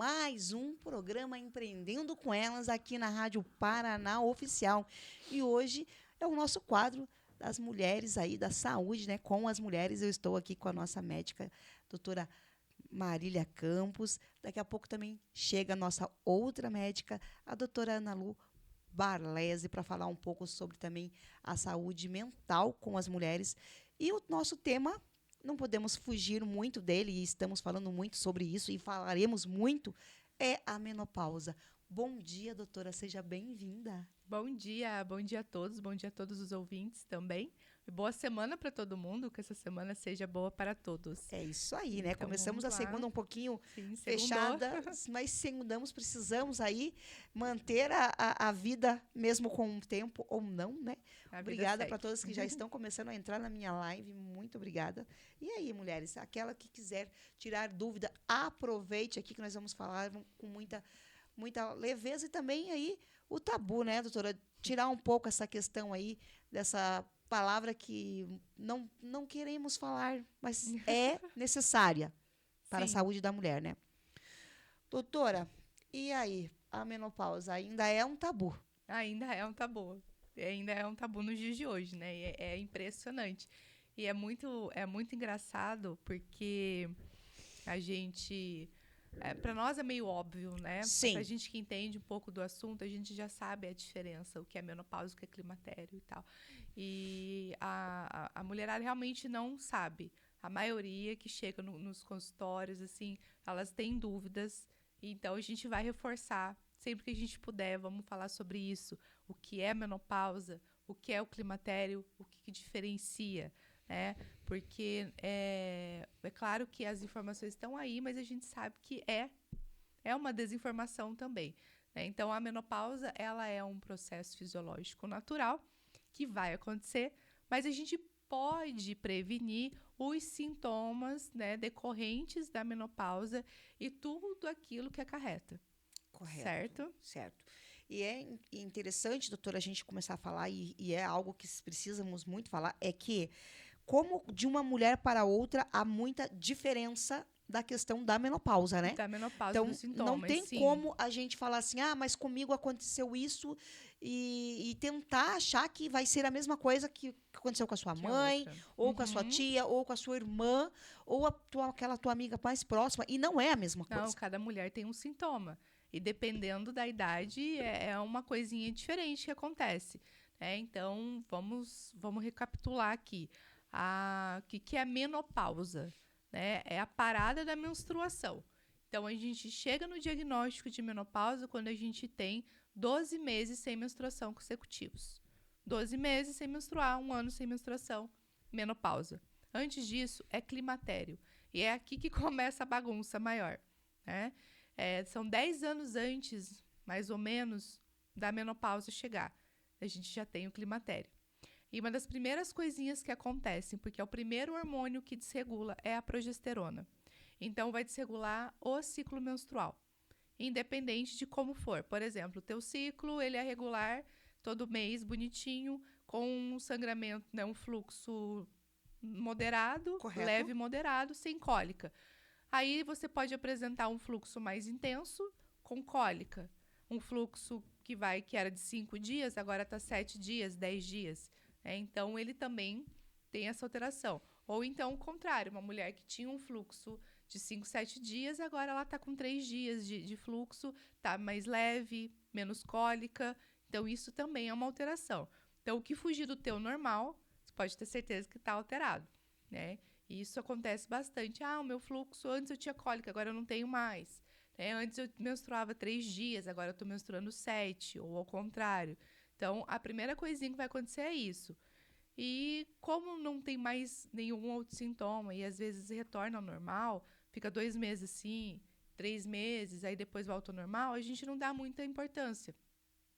mais um programa Empreendendo com Elas aqui na Rádio Paraná Oficial. E hoje é o nosso quadro das mulheres aí, da saúde, né? Com as mulheres. Eu estou aqui com a nossa médica, doutora Marília Campos. Daqui a pouco também chega a nossa outra médica, a doutora Ana Lu Barlese, para falar um pouco sobre também a saúde mental com as mulheres. E o nosso tema, não podemos fugir muito dele, e estamos falando muito sobre isso, e falaremos muito, é a menopausa. Bom dia, doutora, seja bem-vinda. Bom dia a todos os ouvintes também. E boa semana para todo mundo, que essa semana seja boa para todos. É isso aí, né? Então, Começamos a segunda um pouquinho fechada, mas segundamos, precisamos aí manter a vida, mesmo com o tempo ou não, né? Obrigada para todas que já estão começando a entrar na minha live, muito obrigada. E aí, mulheres, aquela que quiser tirar dúvida, aproveite aqui que nós vamos falar com muita leveza e também aí o tabu, né, doutora? Tirar um pouco essa questão aí dessa palavra que não queremos falar, mas é necessária para a saúde da mulher, né? Doutora, e aí? A menopausa ainda é um tabu? Ainda é um tabu. Ainda é um tabu nos dias de hoje, né? E é impressionante. E é muito engraçado porque a gente... para nós é meio óbvio, né? Sim. Pra gente que entende um pouco do assunto, a gente já sabe a diferença, o que é menopausa, o que é climatério e tal. E a mulherada realmente não sabe. A maioria que chega nos consultórios, assim, elas têm dúvidas. Então, a gente vai reforçar. Sempre que a gente puder, vamos falar sobre isso. O que é menopausa, o que é o climatério, o que diferencia, né? Porque é claro que as informações estão aí, mas a gente sabe que é uma desinformação também, né? Então, a menopausa, ela é um processo fisiológico natural que vai acontecer, mas a gente pode prevenir os sintomas, né, decorrentes da menopausa e tudo aquilo que acarreta. Correto. Certo? Certo. E é interessante, doutora, a gente começar a falar, e é algo que precisamos muito falar, é que como de uma mulher para outra há muita diferença da questão da menopausa, né? Da menopausa, então, dos sintomas, não tem sim. como a gente falar assim, mas comigo aconteceu isso e tentar achar que vai ser a mesma coisa que aconteceu com a sua mãe, ou com a sua tia, ou com a sua irmã, ou aquela tua amiga mais próxima, e não é a mesma coisa. Não, cada mulher tem um sintoma. E dependendo da idade, é uma coisinha diferente que acontece, né? Então, vamos recapitular aqui. O que é a menopausa? Né? É a parada da menstruação. Então, a gente chega no diagnóstico de menopausa quando a gente tem 12 meses sem menstruação consecutivos. 12 meses sem menstruar, 1 ano sem menstruação, menopausa. Antes disso, é climatério. E é aqui que começa a bagunça maior, né? São 10 anos antes, mais ou menos, da menopausa chegar. A gente já tem o climatério. E uma das primeiras coisinhas que acontecem, porque é o primeiro hormônio que desregula, é a progesterona. Então, vai desregular o ciclo menstrual, independente de como for. Por exemplo, o teu ciclo ele é regular, todo mês, bonitinho, com um sangramento, né, um fluxo moderado, correto, leve e moderado, sem cólica. Aí você pode apresentar um fluxo mais intenso, com cólica. Um fluxo que era de 5 dias, agora está 7 dias, 10 dias. Então, ele também tem essa alteração. Ou então, o contrário, uma mulher que tinha um fluxo de 5, 7 dias, agora ela está com 3 dias de fluxo, está mais leve, menos cólica. Então, isso também é uma alteração. Então, o que fugir do teu normal, você pode ter certeza que está alterado, né? E isso acontece bastante. O meu fluxo, antes eu tinha cólica, agora eu não tenho mais. Antes eu menstruava 3 dias, agora eu estou menstruando 7, ou ao contrário. Então, a primeira coisinha que vai acontecer é isso. E como não tem mais nenhum outro sintoma, e às vezes retorna ao normal, fica 2 meses assim, 3 meses, aí depois volta ao normal, a gente não dá muita importância.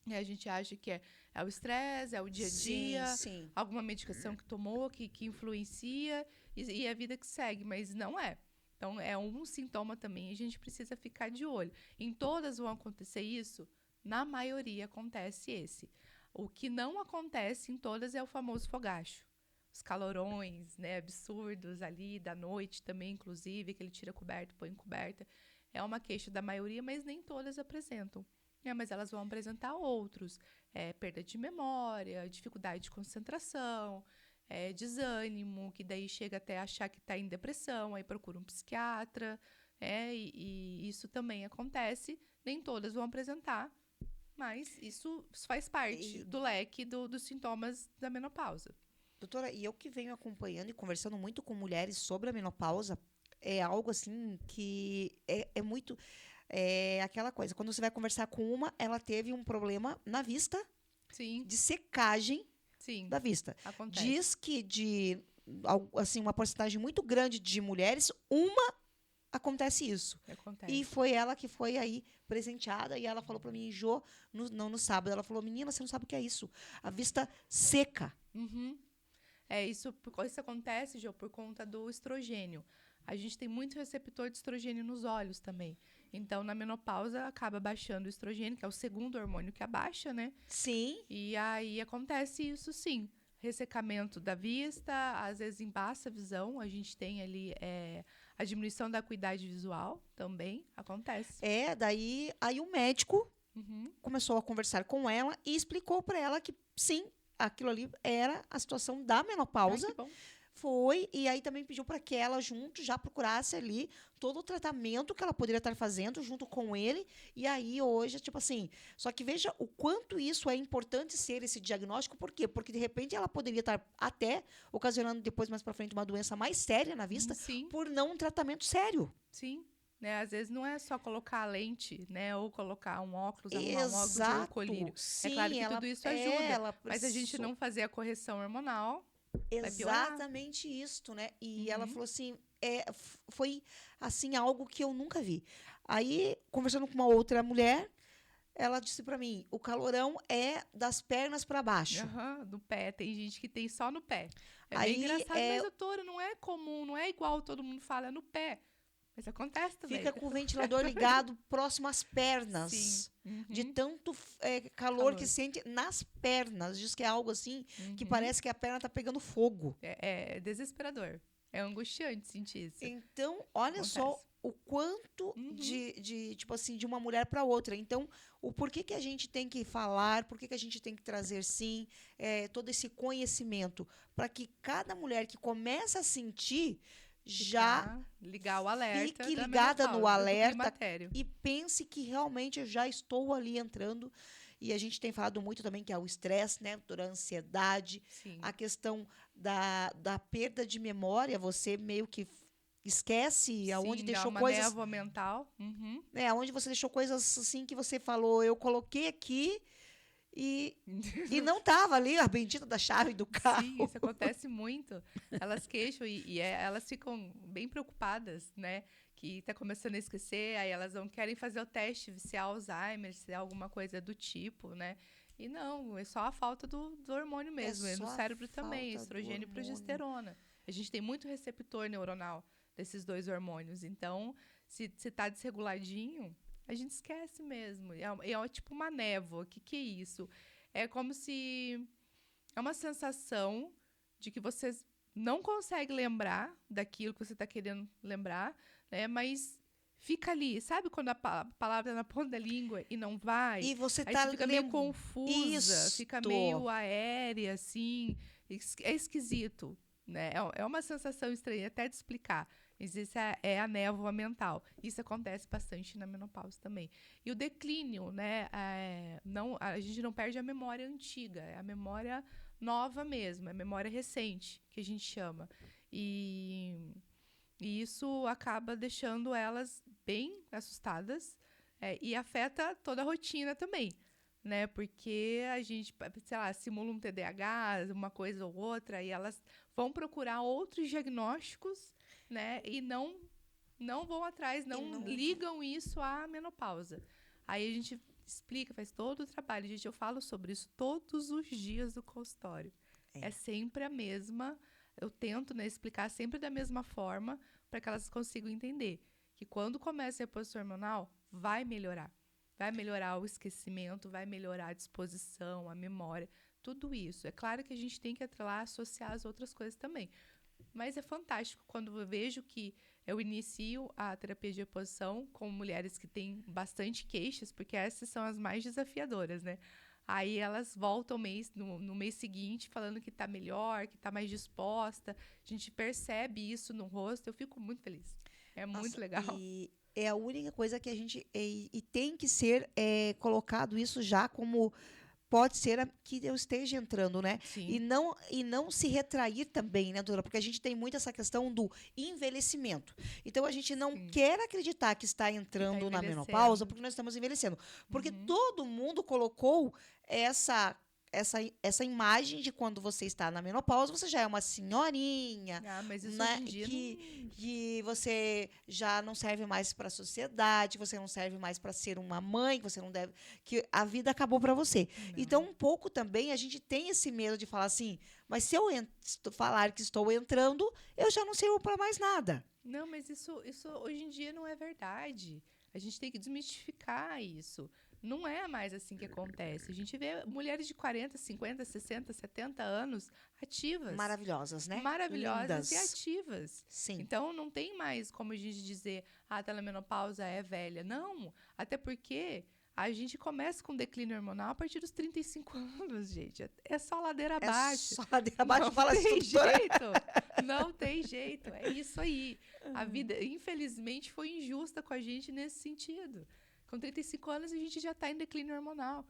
E a gente acha que é o estresse, é o dia a dia, sim. Alguma medicação que tomou que influencia e a vida que segue, mas não é. Então, é um sintoma também, a gente precisa ficar de olho. Em todas vão acontecer isso? Na maioria acontece esse. O que não acontece em todas é o famoso fogacho. Os calorões, né, absurdos ali da noite também, inclusive, que ele tira coberta, põe coberta. é uma queixa da maioria, mas nem todas apresentam. Mas elas vão apresentar outros. Perda de memória, dificuldade de concentração, desânimo, que daí chega até a achar que está em depressão, aí procura um psiquiatra. E isso também acontece. Nem todas vão apresentar, mas isso faz parte do leque dos sintomas da menopausa. Doutora, e eu que venho acompanhando e conversando muito com mulheres sobre a menopausa, é algo assim que é muito... É aquela coisa, quando você vai conversar com uma, ela teve um problema na vista, Sim. de secagem da vista. Acontece. Diz que de assim, uma porcentagem muito grande de mulheres, acontece isso. Acontece. E foi ela que foi aí presenteada, e ela falou para mim, Jô, no sábado, ela falou, menina, você não sabe o que é isso. A vista seca. Uhum. Isso acontece, Jô, por conta do estrogênio. A gente tem muito receptor de estrogênio nos olhos também. Então, na menopausa, acaba baixando o estrogênio, que é o segundo hormônio que abaixa, né? Sim. E aí acontece isso, sim. Ressecamento da vista, às vezes embaça a visão. A gente tem ali a diminuição da acuidade visual também acontece. Daí aí o médico começou a conversar com ela e explicou para ela que, sim, aquilo ali era a situação da menopausa. Ai, que bom. Foi, e aí também pediu para que ela junto já procurasse ali todo o tratamento que ela poderia estar fazendo junto com ele. E aí hoje, tipo assim, só que veja o quanto isso é importante ser esse diagnóstico. Por quê? Porque de repente ela poderia estar até ocasionando depois, mais para frente, uma doença mais séria na vista. Sim. Por não um tratamento sério. Sim. Às vezes não é só colocar a lente, né? Ou colocar um óculos, arrumar um óculos de colírio. Sim, claro que tudo isso ajuda. Mas a gente não fazer a correção hormonal, exatamente isso, né? E ela falou assim, foi assim algo que eu nunca vi. Aí, conversando com uma outra mulher, ela disse para mim, o calorão é das pernas para baixo. Do pé. Tem gente que tem só no pé. Aí, bem engraçado, mas doutora, não é comum, não é igual todo mundo fala, é no pé. Mas acontece também. Fica com o ventilador ligado próximo às pernas. Sim. De tanto calor que sente nas pernas. Diz que é algo assim que parece que a perna está pegando fogo. É desesperador. É angustiante sentir isso. Então, olha só o quanto tipo assim, de uma mulher para outra. Então, o porquê que a gente tem que falar, por que a gente tem que trazer, sim, todo esse conhecimento, para que cada mulher que começa a sentir já ligar o alerta, fique ligada no alerta e pense que realmente eu já estou ali entrando. E a gente tem falado muito também que é o estresse, né? A ansiedade, sim, a questão da perda de memória, você meio que esquece aonde deixou coisas. Névoa mental. Aonde você deixou coisas assim que você falou, eu coloquei aqui. E não estava ali a bendita da chave do carro. Sim, isso acontece muito. Elas queixam e elas ficam bem preocupadas, né? Que está começando a esquecer, aí elas não querem fazer o teste se é Alzheimer, se é alguma coisa do tipo, né? E não, é só a falta do hormônio mesmo. No cérebro também, estrogênio e progesterona. A gente tem muito receptor neuronal desses dois hormônios. Então, se está desreguladinho, a gente esquece mesmo. É tipo uma névoa. O que é isso? É como se... É uma sensação de que você não consegue lembrar daquilo que você está querendo lembrar, né? Mas fica ali. Sabe quando a palavra está na ponta da língua e não vai? E você tá fica meio confusa, fica meio aérea, assim. É esquisito, né? É uma sensação estranha até de explicar. Mas isso é a névoa mental. Isso acontece bastante na menopausa também. E o declínio, né? A gente não perde a memória antiga, é a memória nova mesmo, é a memória recente, que a gente chama. E isso acaba deixando elas bem assustadas e afeta toda a rotina também, né? Porque a gente, sei lá, simula um TDAH, uma coisa ou outra, e elas vão procurar outros diagnósticos, né? E não vão atrás, não ligam isso à menopausa. Aí a gente explica, faz todo o trabalho. Gente, eu falo sobre isso todos os dias do consultório. É sempre a mesma... Eu tento, né, explicar sempre da mesma forma para que elas consigam entender que quando começa a reposição hormonal, vai melhorar. Vai melhorar o esquecimento, vai melhorar a disposição, a memória, tudo isso. É claro que a gente tem que atrelar, associar as outras coisas também. Mas é fantástico quando eu vejo que eu inicio a terapia de reposição com mulheres que têm bastante queixas, porque essas são as mais desafiadoras, né? Aí elas voltam no mês seguinte falando que tá melhor, que tá mais disposta. A gente percebe isso no rosto, eu fico muito feliz. É muito legal. E é a única coisa que a gente... E tem que ser colocado isso já como... Pode ser que eu esteja entrando, né? Sim. E não se retrair também, né, doutora? Porque a gente tem muito essa questão do envelhecimento. Então, a gente não quer acreditar que está entrando na menopausa porque nós estamos envelhecendo. Porque todo mundo colocou essa imagem de quando você está na menopausa, você já é uma senhorinha, mas isso né? hoje em dia que você já não serve mais para a sociedade, você não serve mais para ser uma mãe, que você não deve, que a vida acabou para você. Não. Então, um pouco também a gente tem esse medo de falar assim, mas se eu falar que estou entrando, eu já não sirvo para mais nada. Não, mas isso hoje em dia não é verdade. A gente tem que desmistificar isso. Não é mais assim que acontece. A gente vê mulheres de 40, 50, 60, 70 anos ativas. Maravilhosas, né? Maravilhosas Lindas. E ativas. Sim. Então, não tem mais como a gente dizer, a menopausa é velha. Não, até porque a gente começa com declínio hormonal a partir dos 35 anos, gente. É só ladeira abaixo. É só ladeira abaixo, não tem jeito. Né? Não tem jeito. É isso aí. A vida, infelizmente, foi injusta com a gente nesse sentido. Com 35 anos, a gente já está em declínio hormonal.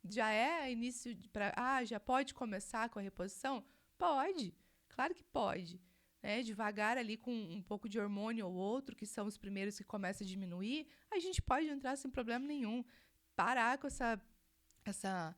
Já é início para... já pode começar com a reposição? Pode. Claro que pode. Né? Devagar ali com um pouco de hormônio ou outro, que são os primeiros que começam a diminuir, a gente pode entrar sem problema nenhum. Parar com essa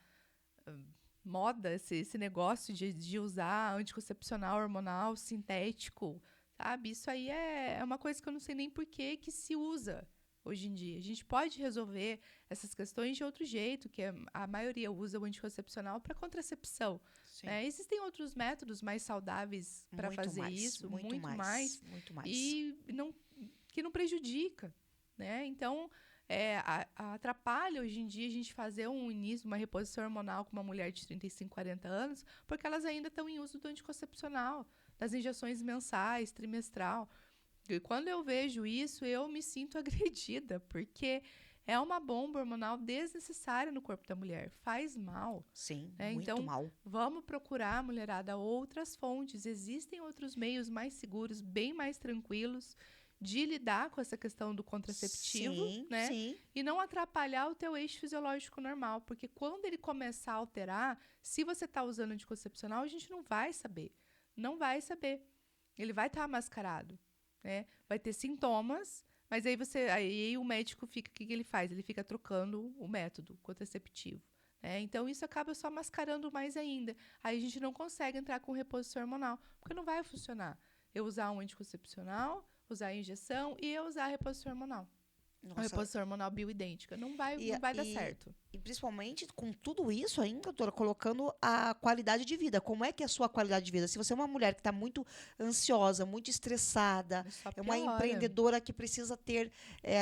moda, esse negócio de usar anticoncepcional hormonal sintético, sabe? Isso aí é uma coisa que eu não sei nem por que se usa hoje em dia. A gente pode resolver essas questões de outro jeito, que a maioria usa o anticoncepcional para contracepção. Né? Existem outros métodos mais saudáveis para fazer isso, muito mais. E que não prejudica. Né? Então, atrapalha hoje em dia a gente fazer uma reposição hormonal com uma mulher de 35, 40 anos, porque elas ainda estão em uso do anticoncepcional, das injeções mensais, trimestral. E quando eu vejo isso, eu me sinto agredida, porque é uma bomba hormonal desnecessária no corpo da mulher. Faz mal. Sim, né? muito então, mal. Vamos procurar, mulherada, outras fontes. Existem outros meios mais seguros, bem mais tranquilos, de lidar com essa questão do contraceptivo, sim, né? Sim. E não atrapalhar o teu eixo fisiológico normal. Porque quando ele começar a alterar, se você está usando anticoncepcional, a gente não vai saber. Não vai saber. Ele vai estar mascarado. Né? Vai ter sintomas, mas aí o médico fica, o que ele faz? Ele fica trocando o método contraceptivo. Né? Então, isso acaba só mascarando mais ainda. Aí a gente não consegue entrar com reposição hormonal, porque não vai funcionar. Eu usar um anticoncepcional, usar a injeção e eu usar a reposição hormonal. Nossa. A reposição hormonal bioidêntica. Não vai dar certo. E principalmente com tudo isso ainda, doutora, colocando a qualidade de vida. Como é que é a sua qualidade de vida? Se você é uma mulher que está muito ansiosa, muito estressada, é uma empreendedora que precisa ter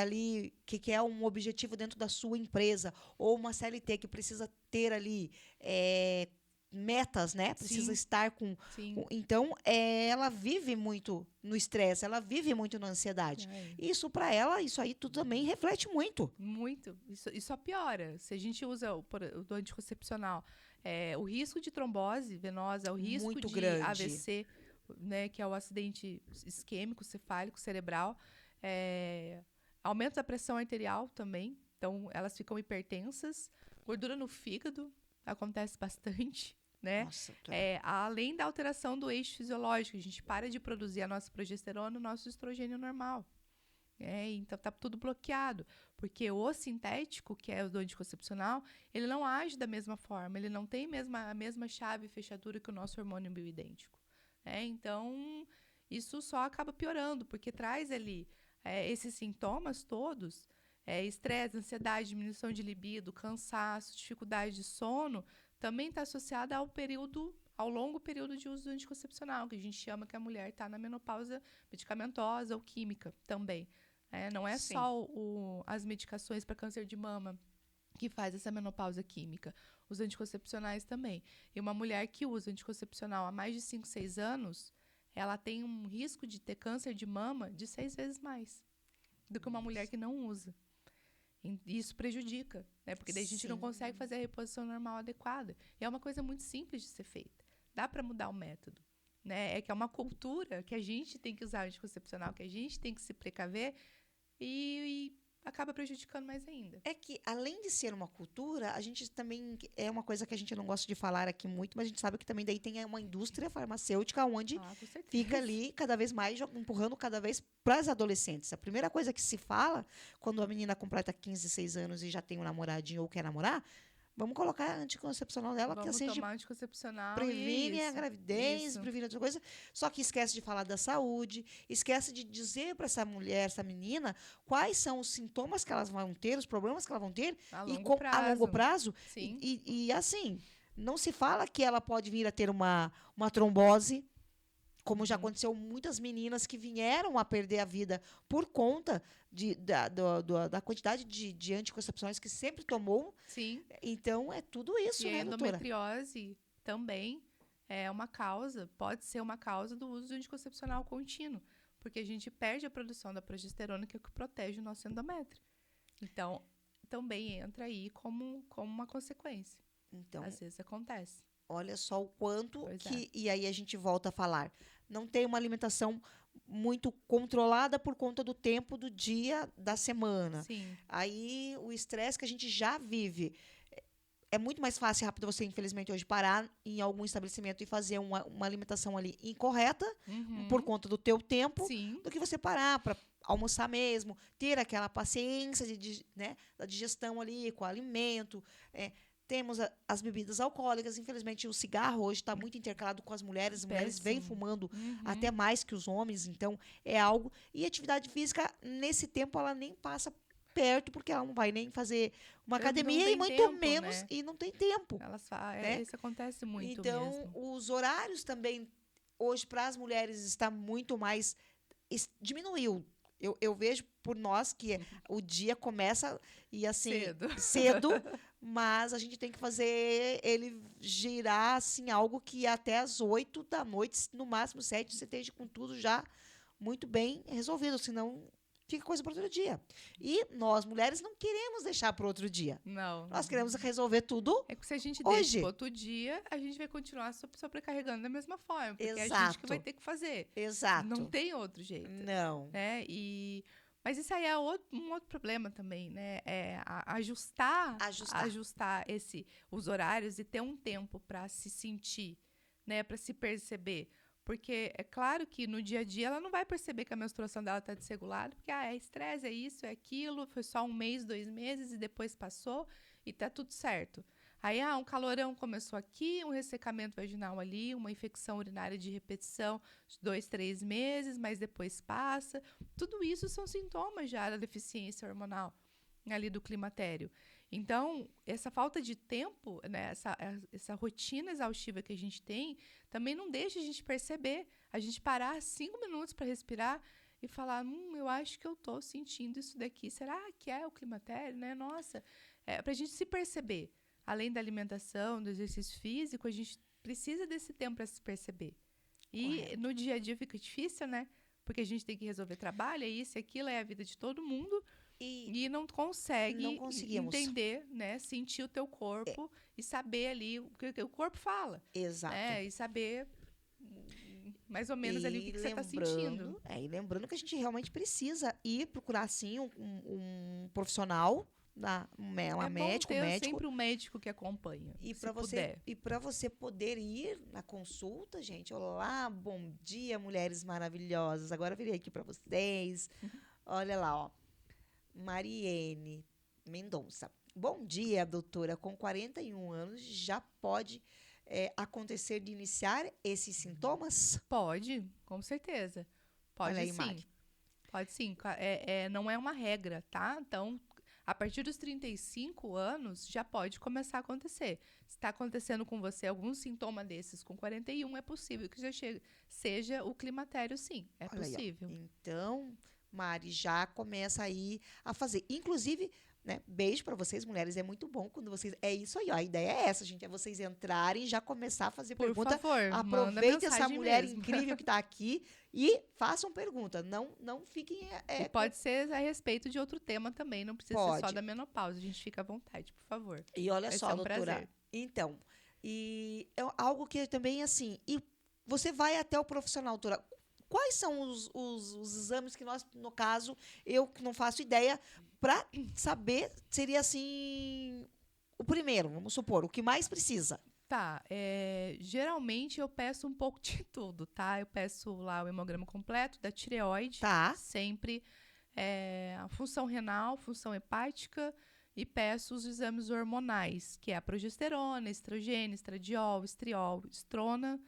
ali, que é um objetivo dentro da sua empresa, ou uma CLT que precisa ter ali... metas, né? Precisa estar com... Então, ela vive muito no estresse, ela vive muito na ansiedade. Isso, para ela, isso aí tudo também reflete muito. Muito. Isso só piora. Se a gente usa o do anticoncepcional, o risco de trombose venosa, o risco muito de grande. AVC, né, que é o acidente isquêmico, cefálico, cerebral, aumento da pressão arterial também. Então, elas ficam hipertensas. Gordura no fígado acontece bastante. Né? Nossa, além da alteração do eixo fisiológico, a gente para de produzir a nossa progesterona, o nosso estrogênio normal. Então tá tudo bloqueado, porque o sintético, que é o do anticoncepcional, ele não age da mesma forma, ele não tem a mesma chave e fechadura que o nosso hormônio bioidêntico. Então, isso só acaba piorando, porque traz ali esses sintomas todos, estresse, ansiedade, diminuição de libido, cansaço, dificuldade de sono, também está associada ao longo período de uso do anticoncepcional, que a gente chama que a mulher está na menopausa medicamentosa ou química também. Não é só as medicações para câncer de mama que faz essa menopausa química, os anticoncepcionais também. E uma mulher que usa anticoncepcional há mais de 5, 6 anos, ela tem um risco de ter câncer de mama de 6 vezes mais do que uma mulher que não usa. E isso prejudica, né? Porque daí a gente não consegue fazer a reposição normal adequada. E é uma coisa muito simples de ser feita. Dá para mudar o método, né? É que é uma cultura que a gente tem que usar o anticoncepcional, que a gente tem que se precaver e acaba prejudicando mais ainda. É que, além de ser uma cultura, a gente também... É uma coisa que a gente não gosta de falar aqui muito, mas a gente sabe que também daí tem uma indústria farmacêutica onde fica ali cada vez mais empurrando cada vez para as adolescentes. A primeira coisa que se fala, quando a menina completa 15, 16 anos e já tem um namoradinho ou quer namorar, vamos colocar anticoncepcional nela, vamos que assim tomar anticoncepcional. previne a gravidez, previne outra coisa. Só que esquece de falar da saúde, esquece de dizer para essa mulher, essa menina, quais são os sintomas que elas vão ter, os problemas que elas vão ter a longo prazo. Sim. E assim, não se fala que ela pode vir a ter uma trombose, como já aconteceu muitas meninas que vieram a perder a vida por conta da quantidade de anticoncepções que sempre tomou. Sim. Então, é tudo isso, né, doutora? Endometriose também é uma causa, pode ser uma causa do uso do anticoncepcional contínuo, porque a gente perde a produção da progesterona, que é o que protege o nosso endométrio. Então, também entra aí como uma consequência. Então, às vezes acontece. Olha só o quanto que... E aí a gente volta a falar. Não tem uma alimentação muito controlada por conta do tempo do dia, da semana. Sim. Aí o estresse que a gente já vive. É muito mais fácil e rápido você, infelizmente, hoje parar em algum estabelecimento e fazer uma alimentação ali incorreta, por conta do teu tempo, do que você parar para almoçar mesmo, ter aquela paciência da digestão ali com o alimento. Temos as bebidas alcoólicas. Infelizmente, o cigarro hoje está muito intercalado com as mulheres. As mulheres vêm fumando até mais que os homens. Então, é algo... E atividade física, nesse tempo, ela nem passa perto, porque ela não vai nem fazer uma academia e muito tempo, menos... Né? E não tem tempo. Isso acontece muito então, mesmo. Os horários também, hoje, para as mulheres, está muito mais... Diminuiu. Eu vejo por nós que o dia começa e assim cedo, mas a gente tem que fazer ele girar assim algo que até as 8 da noite, no máximo 7, você esteja com tudo já muito bem resolvido, senão fica coisa para outro dia. E nós, mulheres, não queremos deixar para outro dia. Não. Nós queremos resolver tudo. É que se a gente hoje. deixa para outro dia, a gente vai continuar sobrecarregando da mesma forma, porque Exato. é a gente que vai ter que fazer. Exato. Não tem outro jeito. Não. Né? Mas isso aí é um outro problema também, né? É ajustar os horários e ter um tempo para se sentir, né? Para se perceber. Porque é claro que no dia a dia ela não vai perceber que a menstruação dela está desregulada, porque é estresse, é isso, é aquilo, foi só 1 mês, 2 meses e depois passou e tá tudo certo. Aí, um calorão começou aqui, um ressecamento vaginal ali, uma infecção urinária de repetição, 2, 3 meses, mas depois passa. Tudo isso são sintomas já da deficiência hormonal ali do climatério. Então, essa falta de tempo, né, essa rotina exaustiva que a gente tem, também não deixa a gente perceber. A gente parar 5 minutos para respirar e falar, eu acho que eu estou sentindo isso daqui. Será que é o climatério, né? Nossa, para a gente se perceber. Além da alimentação, do exercício físico, a gente precisa desse tempo para se perceber. E no dia a dia fica difícil, né? Porque a gente tem que resolver trabalho, é isso, aquilo, é a vida de todo mundo. E não consegue entender, né? Sentir o teu corpo e saber ali o que o corpo fala. Exato. Né? E saber mais ou menos ali o que você está sentindo. E lembrando que a gente realmente precisa ir procurar, sim, um profissional... médico. Sempre um médico que acompanha. E para você poder ir na consulta, gente, olá, bom dia, mulheres maravilhosas. Agora eu virei aqui para vocês. Olha lá, ó. Mariene Mendonça. Bom dia, doutora. Com 41 anos, já pode acontecer de iniciar esses sintomas? Pode, com certeza. Pode. Olha aí, sim. Mari. Pode sim. Não é uma regra, tá? Então, a partir dos 35 anos, já pode começar a acontecer. Se está acontecendo com você algum sintoma desses com 41, é possível que já seja o climatério, sim. Possível. Aí, então, Mari, já começa aí a fazer. Inclusive, né? Beijo para vocês, mulheres. É muito bom quando vocês... É isso aí, ó. A ideia é essa, gente. É vocês entrarem e já começar a fazer Por pergunta. favor, Aproveite essa mulher mesmo. incrível que está aqui e façam pergunta. Não fiquem... E pode ser a respeito de outro tema também. Não precisa ser só da menopausa. A gente fica à vontade, por favor. E olha só, doutora. Prazer. Então, e é algo que também, assim... E você vai até o profissional, doutora. Quais são os exames que nós, no caso, eu que não faço ideia, para saber, seria assim, o primeiro, vamos supor, o que mais precisa? Tá, geralmente eu peço um pouco de tudo, tá? Eu peço lá o hemograma completo da tireoide, tá. Sempre, a função renal, função hepática, e peço os exames hormonais, que é a progesterona, estrogênio, estradiol, estriol, estrona,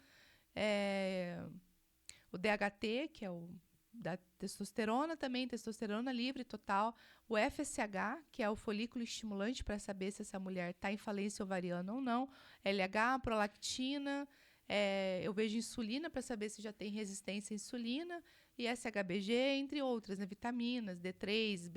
o DHT, que é o da testosterona também, testosterona livre total, o FSH, que é o folículo estimulante para saber se essa mulher está em falência ovariana ou não, LH, prolactina, eu vejo insulina para saber se já tem resistência à insulina, e SHBG, entre outras, né, vitaminas, D3,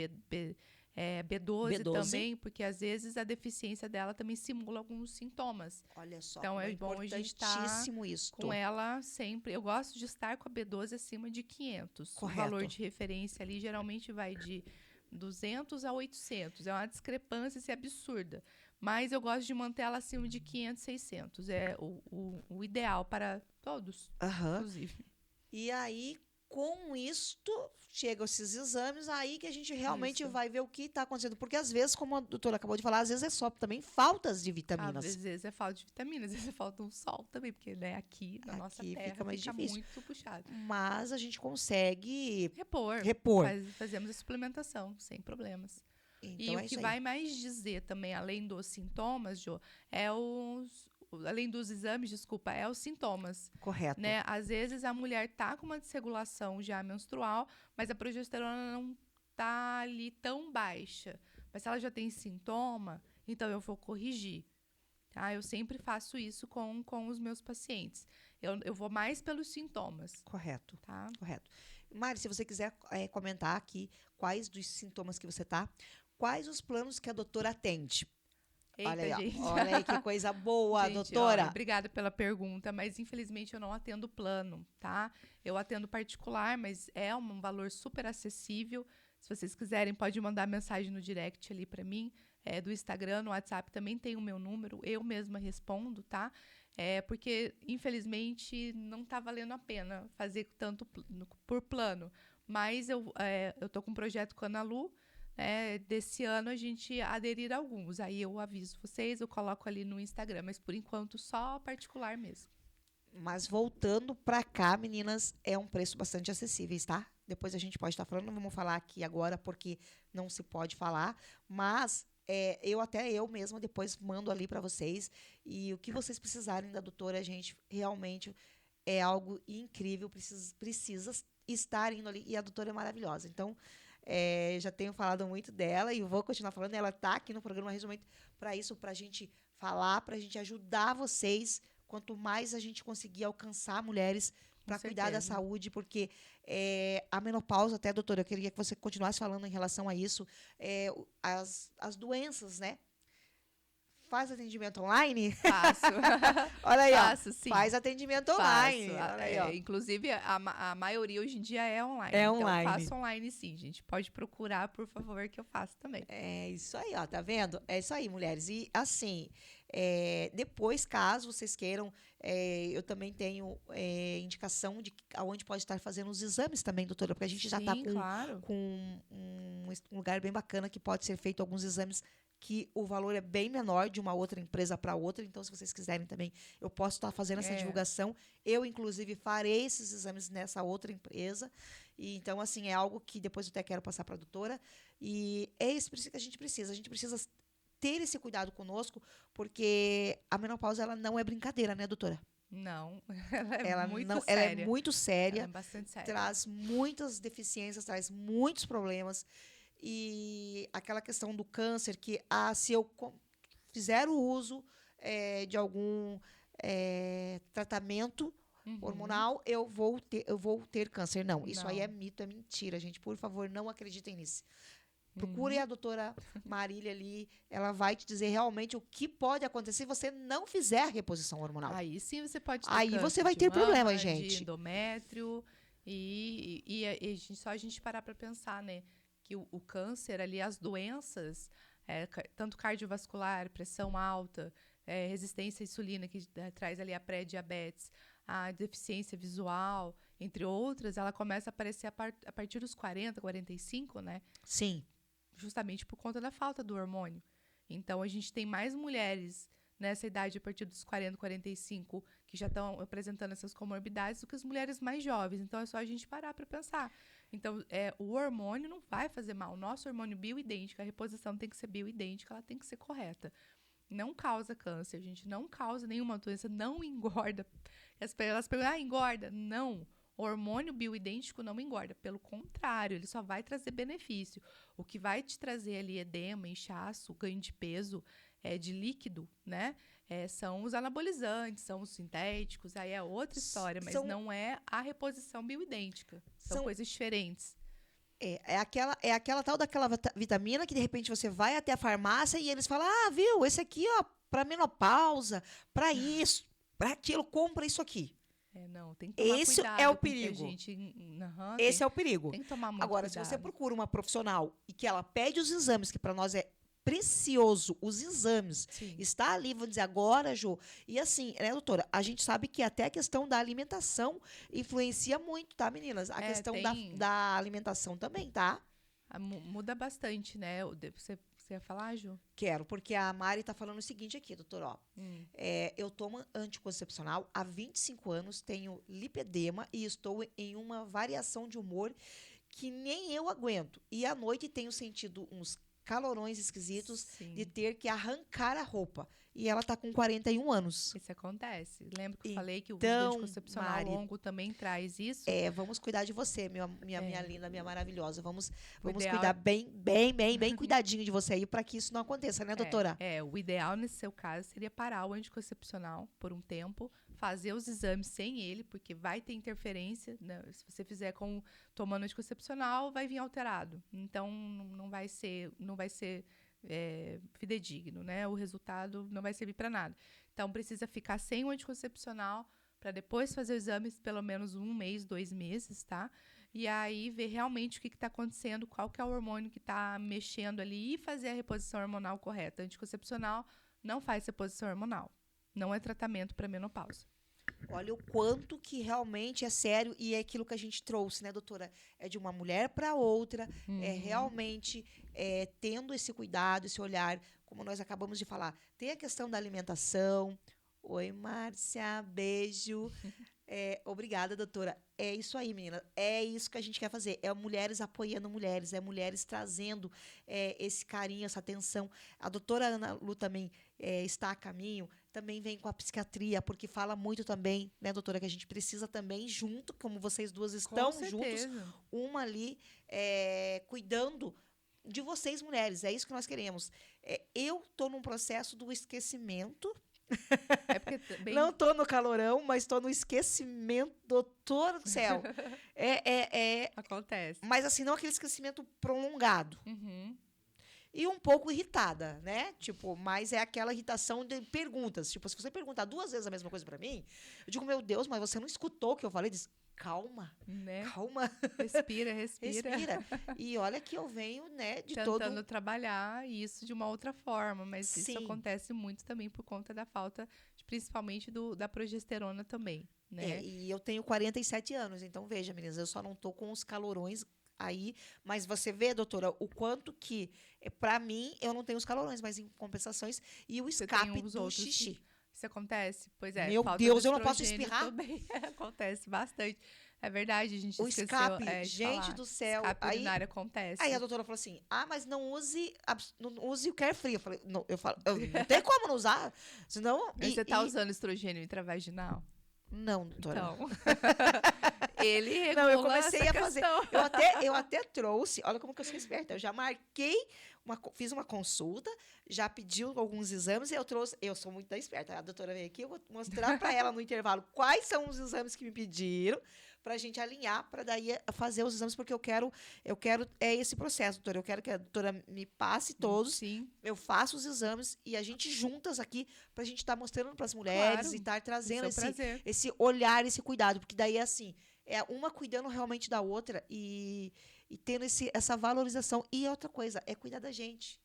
B12 também, porque às vezes a deficiência dela também simula alguns sintomas. Olha só, então é bom a gente estar com ela sempre. Eu gosto de estar com a B12 acima de 500. Correto. O valor de referência ali geralmente vai de 200 a 800. É uma discrepância absurda. Mas eu gosto de manter ela acima de 500, 600. É o ideal para todos, inclusive. E aí, com isto, chegam esses exames, aí que a gente realmente vai ver o que está acontecendo. Porque, às vezes, como a doutora acabou de falar, às vezes é só também faltas de vitaminas. Às vezes é falta de vitaminas, às vezes é falta um sol também, porque aqui na nossa terra fica mais difícil. Muito puxado. Mas a gente consegue repor. Fazemos a suplementação, sem problemas. Então, e o que vai mais dizer também, além dos sintomas, Jo, além dos exames, é os sintomas. Correto. Né? Às vezes a mulher tá com uma desregulação já menstrual, mas a progesterona não tá ali tão baixa. Mas se ela já tem sintoma, então eu vou corrigir. Tá? Eu sempre faço isso com os meus pacientes. Eu vou mais pelos sintomas. Correto. Tá? Correto. Mari, se você quiser comentar aqui quais dos sintomas que você tá, quais os planos que a doutora atende? Eita, olha aí, gente. olha aí que coisa boa, gente, doutora. Olha, obrigada pela pergunta, mas infelizmente eu não atendo plano, tá? Eu atendo particular, mas é um valor super acessível. Se vocês quiserem, pode mandar mensagem no direct ali para mim, do Instagram, no WhatsApp também tem o meu número, eu mesma respondo, tá? Porque infelizmente não tá valendo a pena fazer tanto por plano. Mas eu tô com um projeto com a Ana Lu, desse ano a gente aderir a alguns. Aí eu aviso vocês, eu coloco ali no Instagram, mas por enquanto só particular mesmo. Mas voltando para cá, meninas, é um preço bastante acessível, tá? Depois a gente pode estar falando, não vamos falar aqui agora porque não se pode falar, mas eu mesma depois mando ali para vocês, e o que vocês precisarem da doutora, a gente realmente é algo incrível, precisa estar indo ali, e a doutora é maravilhosa. Então, já tenho falado muito dela e vou continuar falando. Ela está aqui no programa Resumento para isso, para a gente falar, para a gente ajudar vocês. Quanto mais a gente conseguir alcançar mulheres para cuidar da saúde, porque a menopausa, até, doutora, eu queria que você continuasse falando em relação a isso, as doenças, né? Faz atendimento online? Faço. Olha aí, Faço, ó. Sim. Faz atendimento online. Olha aí, ó. Inclusive, a maioria hoje em dia é online. Online. Então, faço online, sim, gente. Pode procurar, por favor, que eu faço também. É isso aí, ó. Tá vendo? É isso aí, mulheres. E, assim, depois, caso vocês queiram, eu também tenho indicação de aonde pode estar fazendo os exames também, doutora, porque a gente já está com um lugar bem bacana que pode ser feito alguns exames que o valor é bem menor de uma outra empresa para outra. Então, se vocês quiserem também, eu posso estar fazendo essa divulgação. Eu, inclusive, farei esses exames nessa outra empresa. E, então, assim, é algo que depois eu até quero passar para a doutora. E é isso que a gente precisa. A gente precisa ter esse cuidado conosco, porque a menopausa, ela não é brincadeira, né, doutora? Não, ela é muito séria. Ela é muito séria. Ela é bastante séria. Traz muitas deficiências, traz muitos problemas. E aquela questão do câncer, que se eu fizer o uso de algum tratamento hormonal, eu vou ter câncer. Não, isso aí é mito, é mentira, gente. Por favor, não acreditem nisso. Procure a doutora Marília ali, ela vai te dizer realmente o que pode acontecer se você não fizer a reposição hormonal. Aí sim você pode ter Aí você vai ter problema, gente. De endométrio, só a gente parar para pensar, né? Que o câncer ali, as doenças, tanto cardiovascular, pressão alta, resistência à insulina, que traz ali a pré-diabetes, a deficiência visual, entre outras, ela começa a aparecer a partir dos 40, 45, né? Sim. Justamente por conta da falta do hormônio. Então, a gente tem mais mulheres nessa idade, a partir dos 40, 45, que já estão apresentando essas comorbidades do que as mulheres mais jovens. Então, é só a gente parar para pensar. Então, o hormônio não vai fazer mal. O nosso hormônio bioidêntico, a reposição tem que ser bioidêntica, ela tem que ser correta. Não causa câncer, gente. Não causa nenhuma doença, não engorda. Elas perguntam, engorda? Não. O hormônio bioidêntico não engorda. Pelo contrário, ele só vai trazer benefício. O que vai te trazer ali edema, inchaço, ganho de peso, de líquido, né? São os anabolizantes, são os sintéticos, aí é outra história, mas não é a reposição bioidêntica. São coisas diferentes. É aquela tal daquela vitamina que de repente você vai até a farmácia e eles falam, viu, esse aqui, ó, pra menopausa, pra isso, pra aquilo, compra isso aqui. Não, tem que tomar Esse cuidado. É o perigo. Esse é o perigo. Tem que tomar muito Agora, cuidado. se você procura uma profissional e que ela pede os exames, que para nós é precioso, os exames, Sim. Está ali, vou dizer agora, Jô, e assim, né, doutora, a gente sabe que até a questão da alimentação influencia muito, tá, meninas? A questão da alimentação também, tá? Muda bastante, né? Você ia falar, Ju? Quero, porque a Mari tá falando o seguinte aqui, doutor, eu tomo anticoncepcional há 25 anos, tenho lipedema e estou em uma variação de humor que nem eu aguento. E à noite tenho sentido uns calorões esquisitos. Sim. De ter que arrancar a roupa. E ela tá com 41 anos. Isso acontece. Lembra que eu falei que o anticoncepcional Mari, longo também traz isso? Vamos cuidar de você, minha linda, minha maravilhosa. Vamos cuidar bem cuidadinho de você aí para que isso não aconteça, né, doutora? O ideal nesse seu caso seria parar o anticoncepcional por um tempo, fazer os exames sem ele, porque vai ter interferência, né? Se você fizer tomando anticoncepcional, vai vir alterado. Então, não vai ser fidedigno, né? O resultado não vai servir para nada. Então, precisa ficar sem o anticoncepcional para depois fazer os exames pelo menos 1 mês, 2 meses, tá? E aí ver realmente o que está acontecendo, qual que é o hormônio que está mexendo ali e fazer a reposição hormonal correta. Anticoncepcional não faz reposição hormonal. Não é tratamento para menopausa. Olha o quanto que realmente é sério e é aquilo que a gente trouxe, né, doutora? É de uma mulher para outra, realmente tendo esse cuidado, esse olhar, como nós acabamos de falar. Tem a questão da alimentação. Oi, Márcia, beijo. Obrigada, doutora. É isso aí, menina. É isso que a gente quer fazer. É mulheres apoiando mulheres, é mulheres trazendo esse carinho, essa atenção. A doutora Ana Lu também está a caminho, também vem com a psiquiatria, porque fala muito também, né, doutora, que a gente precisa também junto, como vocês duas estão juntos, uma ali cuidando de vocês, mulheres. É isso que nós queremos. Eu estou num processo do esquecimento. Não estou no calorão, mas estou no esquecimento, doutor do céu. Acontece. Mas assim, não aquele esquecimento prolongado. E um pouco irritada, né? Tipo, mas é aquela irritação de perguntas. Tipo, se você perguntar 2 vezes a mesma coisa pra mim, eu digo, meu Deus, mas você não escutou o que eu falei? Diz, calma, né? Calma. Respira. E olha que eu venho, né, tentando trabalhar isso de uma outra forma, mas Sim. Isso acontece muito também por conta da falta, principalmente da progesterona também, né? E eu tenho 47 anos, então veja, meninas, eu só não tô com os calorões aí, mas você vê, doutora, o quanto que, pra mim, eu não tenho os calorões, mas em compensações, e o escape do xixi. Isso acontece? Pois é. Meu Deus, eu não posso espirrar? Também acontece bastante. É verdade, a gente esqueceu. O escape, gente do céu. Escape urinário acontece. Aí a doutora falou assim, mas não use o Carefree. Eu falei, não tem como não usar, senão... Você tá usando estrogênio intravaginal? Não, doutora. Então, Ele regula. Não, eu comecei essa a fazer. questão. Eu até trouxe, olha como que eu sou esperta. Eu já marquei, fiz uma consulta, já pediu alguns exames e eu trouxe. Eu sou muito da esperta. A doutora veio aqui, eu vou mostrar para ela no intervalo quais são os exames que me pediram, para a gente alinhar, para daí fazer os exames, porque eu quero esse processo, doutora. Eu quero que a doutora me passe todos. Sim. Eu faço os exames e a gente juntas aqui para a gente estar mostrando para as mulheres, Claro, e estar trazendo prazer. esse olhar, esse cuidado, porque daí é assim, é uma cuidando realmente da outra e tendo essa valorização. E outra coisa, é cuidar da gente.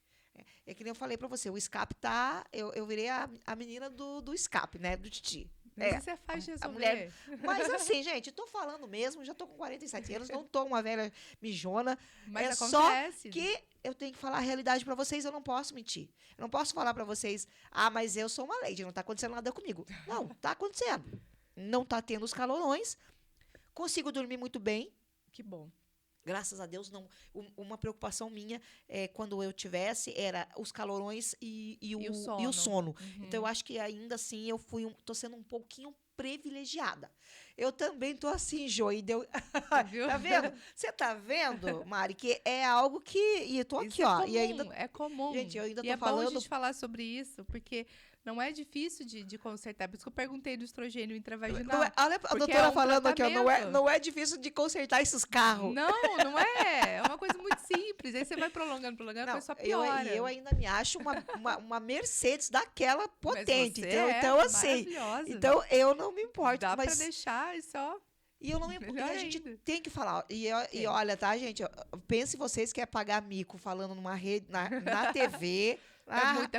É que nem eu falei para você, o escape tá, eu virei a menina do escape, né, do Titi. Mas isso é fácil de resolver. A mulher, mas assim, gente, tô falando mesmo, já tô com 47 anos, não tô uma velha mijona. Mas é acontece. Só que eu tenho que falar a realidade para vocês, eu não posso mentir. Eu não posso falar para vocês, mas eu sou uma lady, não tá acontecendo nada comigo. Não, tá acontecendo. Não tá tendo os calorões. Consigo dormir muito bem. Que bom. Graças a Deus, não. Uma preocupação minha, quando eu tivesse, era os calorões e o sono. Uhum. Então, eu acho que ainda assim eu tô sendo um pouquinho privilegiada. Eu também tô assim, Joí, deu. Tá vendo? Você tá vendo, Mari, que é algo que. E eu tô aqui, ó. Comum, e ainda. É comum. Gente, eu ainda tô é falando. Bom a gente falar sobre isso, porque não é difícil de consertar. Por isso que eu perguntei do estrogênio intravaginal. Olha a doutora falando aqui, ó, não é difícil de consertar esses carros. Não é. É uma coisa muito simples. Aí você vai prolongando, a coisa só piora. Eu ainda me acho uma Mercedes daquela potente, mas entendeu? Então, assim. Então, eu não me importo. Dá pra deixar e só. E eu não me importo. A gente tem que falar. E olha, tá, gente? Pense vocês que é pagar mico falando numa rede, na TV.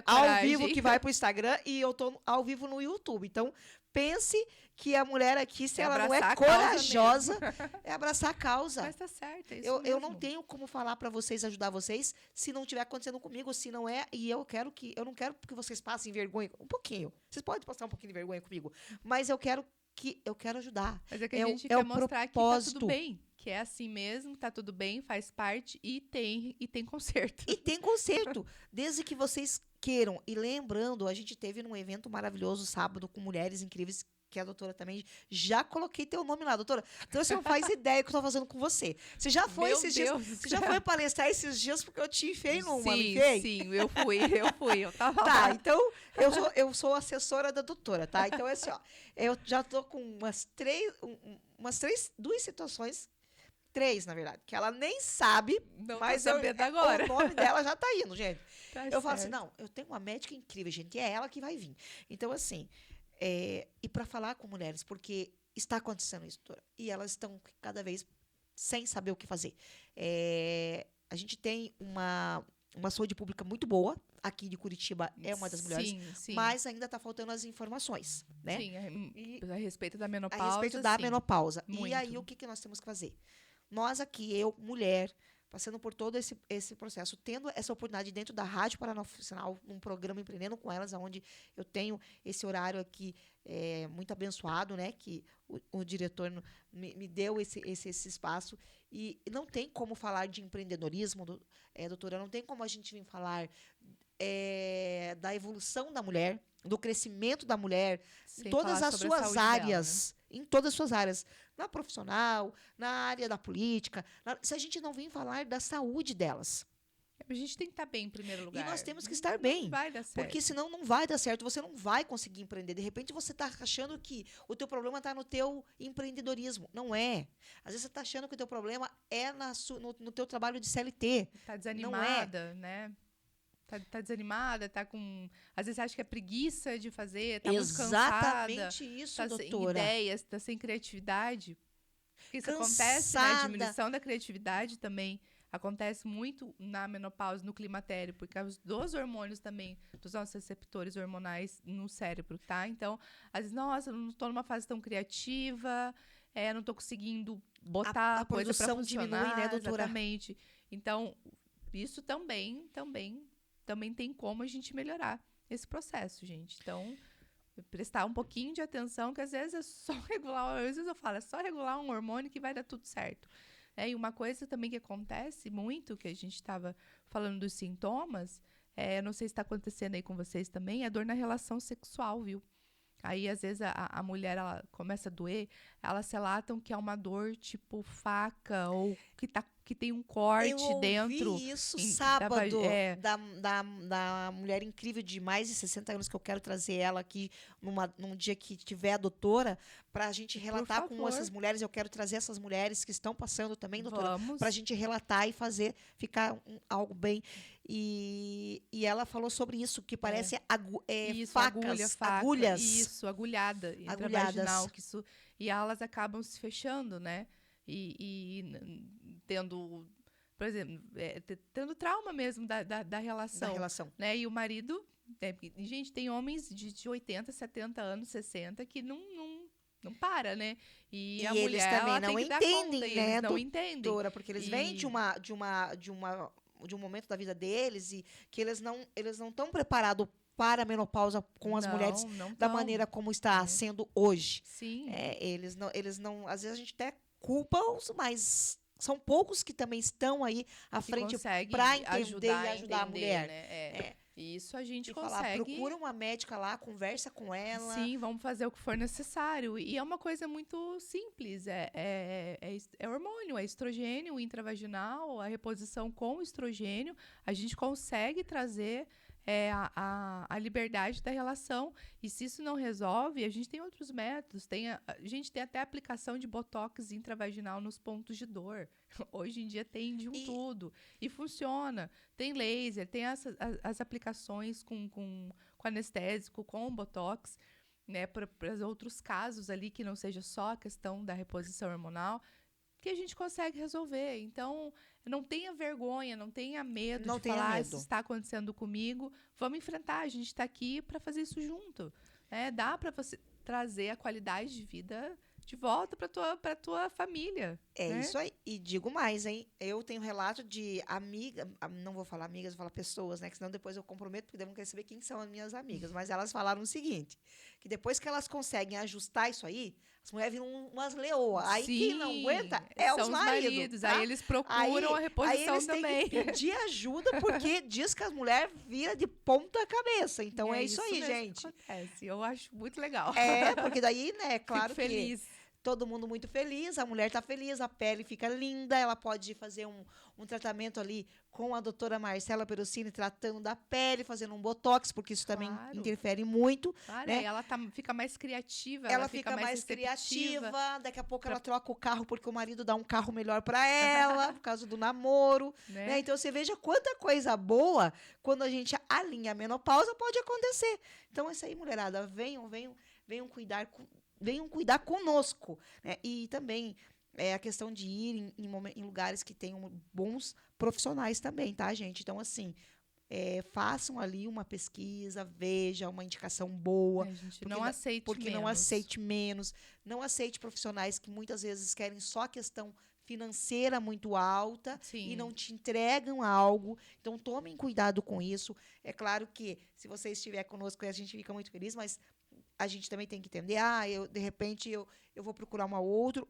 Ao vivo, que vai pro Instagram, e eu tô ao vivo no YouTube. Então, pense que a mulher aqui, se ela não é corajosa, é abraçar a causa. Mas tá certo, é isso eu não tenho como falar para vocês, ajudar vocês, se não estiver acontecendo comigo, se não é, e eu não quero que vocês passem vergonha, um pouquinho. Vocês podem passar um pouquinho de vergonha comigo, mas eu quero ajudar. Mas é que a gente quer mostrar que tá tudo bem. Que é assim mesmo, tá tudo bem, faz parte e tem conserto. E tem conserto. Desde que vocês queiram. E lembrando, a gente teve um evento maravilhoso sábado com mulheres incríveis, que a doutora também, já coloquei teu nome lá, doutora. Então você não faz ideia do que eu tô fazendo com você. Você já foi esses dias? Você já foi palestrar esses dias porque eu te enfiei numa, não enfiei? Sim, eu fui, eu tava lá. Tá, então eu sou assessora da doutora, tá? Então é assim, ó, eu já tô com duas situações, 3, na verdade, que ela nem sabe, não mas agora. O nome dela já tá indo, gente. Tá eu falo assim, não, eu tenho uma médica incrível, gente, e é ela que vai vir. Então, assim, e para falar com mulheres, porque está acontecendo isso, doutora, e elas estão cada vez sem saber o que fazer. A gente tem uma saúde pública muito boa, aqui de Curitiba é uma das melhores, sim. mas ainda está faltando as informações, né? Sim, a respeito da menopausa. A respeito da menopausa. Muito. E aí, o que nós temos que fazer? Nós aqui, eu, mulher, passando por todo esse processo, tendo essa oportunidade dentro da Rádio Paraná-Oficial, num programa Empreendendo com Elas, onde eu tenho esse horário aqui muito abençoado, né? Que o diretor me deu esse espaço. E não tem como falar de empreendedorismo, doutora, não tem como a gente vir falar da evolução da mulher, do crescimento da mulher, em todas as suas áreas. Dela, né? Em todas as suas áreas. Na profissional, na área da política. Se a gente não vir falar da saúde delas. A gente tem que estar bem em primeiro lugar. E nós temos que estar bem. Não vai dar certo. Porque senão não vai dar certo. Você não vai conseguir empreender. De repente você está achando que o teu problema está no teu empreendedorismo. Não é. Às vezes você está achando que o teu problema é no teu trabalho de CLT. Está desanimada, né? Tá desanimada, tá com... Às vezes acha que é preguiça de fazer, tá muito cansada. Exatamente isso, tá doutora. Sem ideias, tá sem criatividade. Isso acontece, né? A diminuição da criatividade também acontece muito na menopausa, no climatério, por causa dos hormônios também, dos nossos receptores hormonais no cérebro, tá? Então, às vezes, nossa, eu não tô numa fase tão criativa, não tô conseguindo botar a coisa pra funcionar. Diminui, né, doutora? Exatamente. Então, isso também tem como a gente melhorar esse processo, gente. Então, prestar um pouquinho de atenção, que às vezes é só regular, às vezes eu falo, é só regular um hormônio que vai dar tudo certo. E uma coisa também que acontece muito, que a gente estava falando dos sintomas, não sei se está acontecendo aí com vocês também, é dor na relação sexual, viu? Aí, às vezes, a mulher, ela começa a doer, elas relatam que é uma dor tipo faca, ou que tem um corte dentro. Eu ouvi isso sábado, da mulher incrível de mais de 60 anos, que eu quero trazer ela aqui num dia que tiver a doutora, para a gente relatar com essas mulheres. Eu quero trazer essas mulheres que estão passando também, doutora, para a gente relatar e ficar algo bem. E ela falou sobre isso, que parece facas, agulhas. Isso, agulhada, intravaginal. E elas acabam se fechando, né? E tendo, por exemplo, tendo trauma mesmo da relação. Né? E o marido, gente, tem homens de 80, 70 anos, 60, que não para, né? E a mulher, eles também não entendem, né? Eles não entendem. Doutora, porque eles vêm de um momento da vida deles e que eles não estão preparados para a menopausa com as mulheres da maneira como está sendo hoje. Sim. Eles não, às vezes a gente até culpa mas são poucos que também estão aí à frente para entender e ajudar a mulher. Né? Isso a gente consegue. Falar, procura uma médica lá, conversa com ela. Sim, vamos fazer o que for necessário. E é uma coisa muito simples. É hormônio, é estrogênio intravaginal, a reposição com estrogênio. A gente consegue trazer a liberdade da relação. E se isso não resolve, a gente tem outros métodos. A gente tem até a aplicação de botox intravaginal nos pontos de dor. Hoje em dia tem de tudo. E funciona. Tem laser, tem as aplicações com anestésico, com botox, né, para outros casos ali que não seja só a questão da reposição hormonal, que a gente consegue resolver. Então, não tenha vergonha, não tenha medo de falar isso está acontecendo comigo. Vamos enfrentar, a gente está aqui para fazer isso junto. Né? Dá para você trazer a qualidade de vida de volta para tua família. Né? Isso aí. E digo mais, hein? Eu tenho relato de amiga, não vou falar amigas, vou falar pessoas, né? Que senão depois eu comprometo, porque devem querer saber quem são as minhas amigas. Mas elas falaram o seguinte, que depois que elas conseguem ajustar isso aí, as mulheres viram umas leoas. Aí quem não aguenta são os maridos. Tá? Aí eles procuram a reposição também. Têm que pedir ajuda, porque diz que as mulheres viram de ponta cabeça. Então é isso aí, gente. Acontece. Eu acho muito legal. Porque daí, né, claro. Fico feliz. Todo mundo muito feliz, a mulher tá feliz, a pele fica linda, ela pode fazer um tratamento ali com a doutora Marcela Perucini, tratando da pele, fazendo um botox, porque isso também interfere muito. Claro, né? Ela fica mais criativa. Ela fica mais criativa, daqui a pouco ela troca o carro, porque o marido dá um carro melhor para ela, por causa do namoro. Né? Então, você veja quanta coisa boa, quando a gente alinha a menopausa, pode acontecer. Então, é isso aí, mulherada, venham cuidar conosco, né? E também a questão de ir em lugares que tenham bons profissionais também, tá, gente? Então, assim, façam ali uma pesquisa, veja uma indicação boa. Não aceite menos. Não aceite profissionais que muitas vezes querem só a questão financeira muito alta. Sim. E não te entregam algo. Então, tomem cuidado com isso. É claro que, se você estiver conosco, a gente fica muito feliz, mas a gente também tem que entender, de repente eu vou procurar uma outra,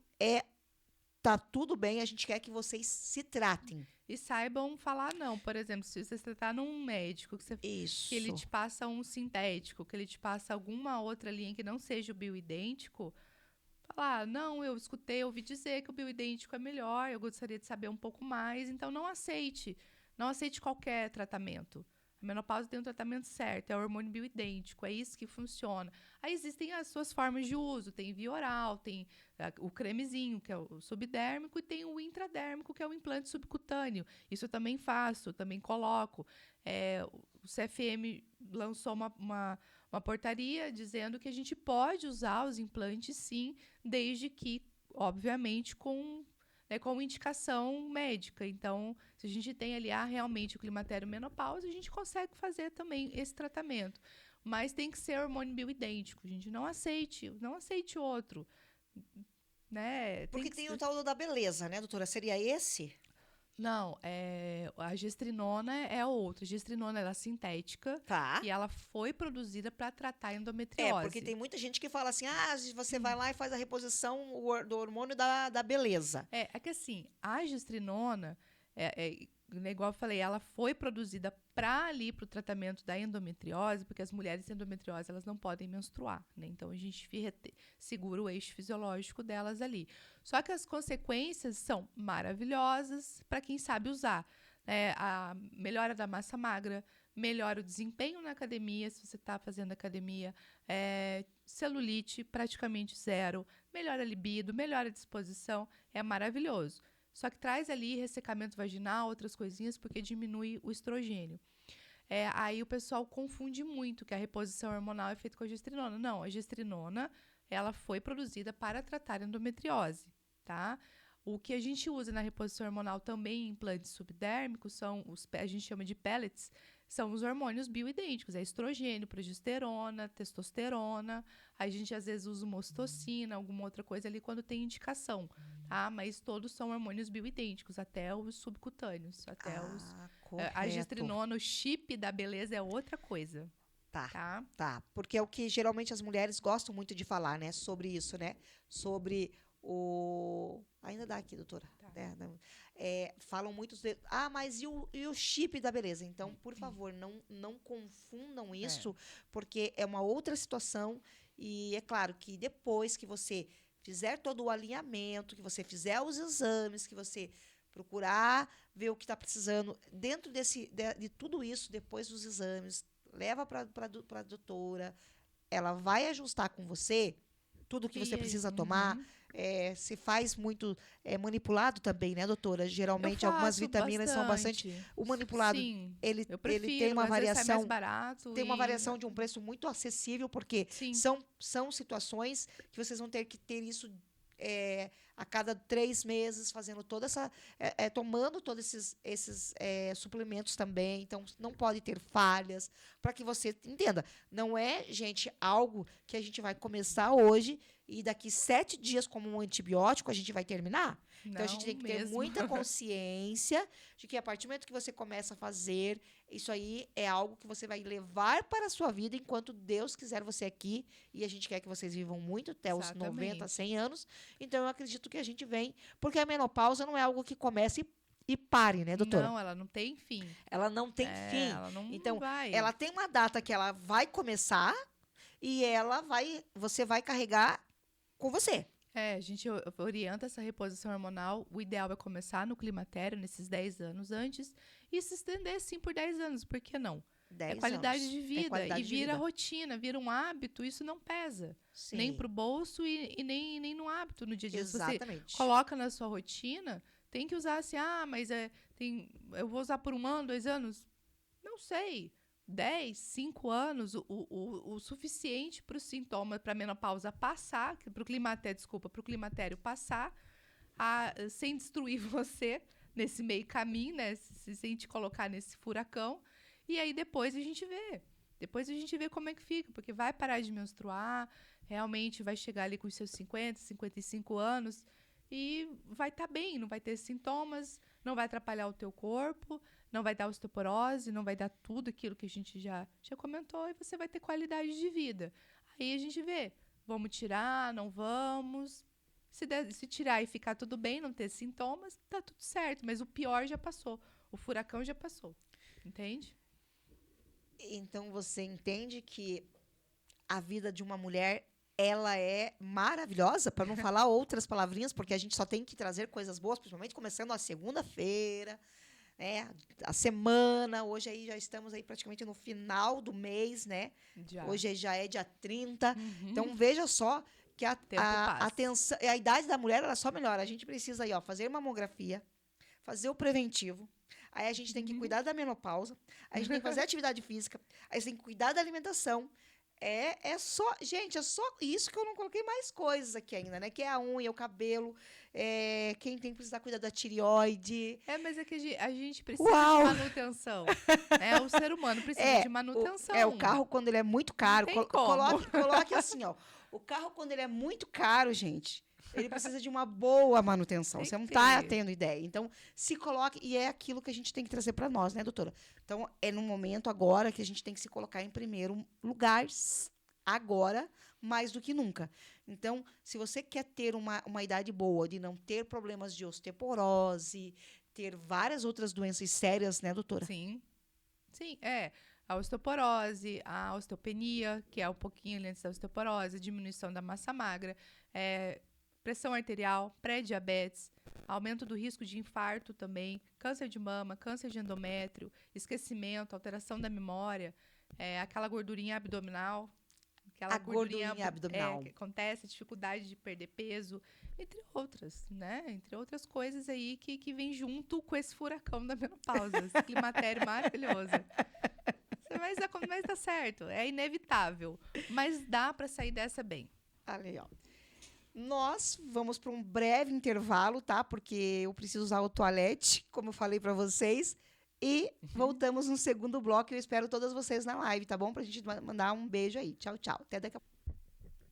tá tudo bem, a gente quer que vocês se tratem. E saibam falar não. Por exemplo, se você está num médico, que ele te passa um sintético, que ele te passa alguma outra linha que não seja o bioidêntico, falar, não, eu ouvi dizer que o bioidêntico é melhor, eu gostaria de saber um pouco mais, então não aceite qualquer tratamento. A menopausa tem um tratamento certo, é o hormônio bioidêntico, é isso que funciona. Aí existem as suas formas de uso, tem via oral, tem o cremezinho, que é o subdérmico, e tem o intradérmico, que é o implante subcutâneo. Isso eu também faço, também coloco. O CFM lançou uma portaria dizendo que a gente pode usar os implantes, sim, desde que, obviamente, com indicação médica. Então, se a gente tem ali realmente o climatério menopausa, a gente consegue fazer também esse tratamento. Mas tem que ser hormônio bioidêntico. A gente não aceite outro. Né? Porque tem o tal da beleza, né, doutora? Seria esse? Não, a gestrinona é outra. A gestrinona ela é sintética. Tá. E ela foi produzida para tratar a endometriose. Porque tem muita gente que fala assim, você vai lá e faz a reposição do hormônio da beleza. É que assim, a gestrinona, igual eu falei, ela foi produzida para o tratamento da endometriose, porque as mulheres com endometriose, elas não podem menstruar, né? Então, a gente segura o eixo fisiológico delas ali. Só que as consequências são maravilhosas para quem sabe usar. A melhora da massa magra, melhora o desempenho na academia, se você está fazendo academia, celulite praticamente zero, melhora a libido, melhora a disposição, é maravilhoso. Só que traz ali ressecamento vaginal, outras coisinhas, porque diminui o estrogênio. Aí o pessoal confunde muito que a reposição hormonal é feita com a gestrinona. Não, a gestrinona, ela foi produzida para tratar endometriose, tá? O que a gente usa na reposição hormonal também em implantes subdérmicos a gente chama de pellets, são os hormônios bioidênticos, estrogênio, progesterona, testosterona. A gente às vezes usa uma ocitocina, alguma outra coisa ali quando tem indicação, tá? Mas todos são hormônios bioidênticos, até os subcutâneos, a gestrinona, o chip da beleza é outra coisa. Tá. Porque é o que geralmente as mulheres gostam muito de falar, né? Sobre isso, né? Sobre ainda dá aqui, doutora. Tá. Falam muito mas e o chip da beleza? Então, por favor, não confundam isso, porque é uma outra situação. E é claro que depois que você fizer todo o alinhamento, que você fizer os exames, que você procurar ver o que está precisando, dentro de tudo isso, depois dos exames, leva para a doutora, ela vai ajustar com você tudo que você precisa tomar. Se faz muito manipulado também, né, doutora? Geralmente algumas vitaminas são bastante. O manipulado, sim, ele tem uma variação, mais barato, tem uma variação de um preço muito acessível, porque são situações que vocês vão ter que ter isso a cada 3 meses, fazendo toda essa, tomando todos esses suplementos também. Então, não pode ter falhas, para que você entenda. Não é, gente, algo que a gente vai começar hoje e daqui 7 dias, como um antibiótico, a gente vai terminar. Então, a gente tem que ter muita consciência de que a partir do momento que você começa a fazer, isso aí é algo que você vai levar para a sua vida enquanto Deus quiser você aqui. E a gente quer que vocês vivam muito, até os 90, 100 anos. Então, eu acredito que a gente vem, porque a menopausa não é algo que comece e pare, né, doutora? Não, ela não tem fim. Ela não tem fim. Ela não então, vai. Ela tem uma data que ela vai começar e você vai carregar com você. A gente orienta essa reposição hormonal. O ideal é começar no climatério, nesses 10 anos antes, e se estender, sim, por 10 anos. Por que não? 10 qualidade anos. De vida. Qualidade e vira rotina, vira um hábito. Isso não pesa. Sim. Nem pro bolso e nem no hábito no dia a dia. Exatamente. Se você coloca na sua rotina, tem que usar assim, mas eu vou usar por 1 ano, 2 anos? Não sei. 10, 5 anos, o suficiente para o sintoma, para a menopausa passar, para o climatério passar, sem destruir você nesse meio caminho, né? Sem te colocar nesse furacão. E aí depois a gente vê. Depois a gente vê como é que fica, porque vai parar de menstruar, realmente vai chegar ali com os seus 50, 55 anos e vai estar bem, não vai ter sintomas, não vai atrapalhar o teu corpo, não vai dar osteoporose, não vai dar tudo aquilo que a gente já comentou, e você vai ter qualidade de vida. Aí a gente vê, vamos tirar, não vamos. Se tirar e ficar tudo bem, não ter sintomas, tá tudo certo, mas o pior já passou, o furacão já passou, entende? Então você entende que a vida de uma mulher, ela é maravilhosa, para não falar outras palavrinhas, porque a gente só tem que trazer coisas boas, principalmente começando a segunda-feira, né? A semana, hoje aí já estamos aí praticamente no final do mês, né? Hoje já é dia 30. Então veja só que a idade da mulher, ela só melhora. A gente precisa aí, fazer mamografia, fazer o preventivo. Aí a gente tem que cuidar da menopausa, a gente tem que fazer atividade física, aí a gente tem que cuidar da alimentação. Gente, é só isso que eu não coloquei mais coisas aqui ainda, né? Que é a unha, o cabelo, quem tem que precisar cuidar da tireoide. Mas é que a gente precisa de manutenção. O ser humano precisa de manutenção. O carro, quando ele é muito caro, coloque assim, o carro, quando ele é muito caro, gente, ele precisa de uma boa manutenção. Você não está tendo ideia. Então, se coloque, e é aquilo que a gente tem que trazer para nós, né, doutora? Então, é no momento agora que a gente tem que se colocar em primeiro lugar, agora, mais do que nunca. Então, se você quer ter uma idade boa, de não ter problemas de osteoporose, ter várias outras doenças sérias, né, doutora? Sim. Sim, a osteoporose, a osteopenia, que é um pouquinho antes da osteoporose, diminuição da massa magra, pressão arterial, pré-diabetes, aumento do risco de infarto também, câncer de mama, câncer de endométrio, esquecimento, alteração da memória, aquela gordurinha abdominal, a gordurinha abdominal. Que acontece, dificuldade de perder peso, entre outras, né? Entre outras coisas aí que vem junto com esse furacão da menopausa, esse climatério maravilhoso. Mas dá certo, é inevitável, mas dá para sair dessa bem. Ali, ó. Nós vamos para um breve intervalo, tá? Porque eu preciso usar o toalete, como eu falei para vocês. E voltamos no segundo bloco. Eu espero todas vocês na live, tá bom? Pra gente mandar um beijo aí. Tchau, tchau. Até daqui a pouco.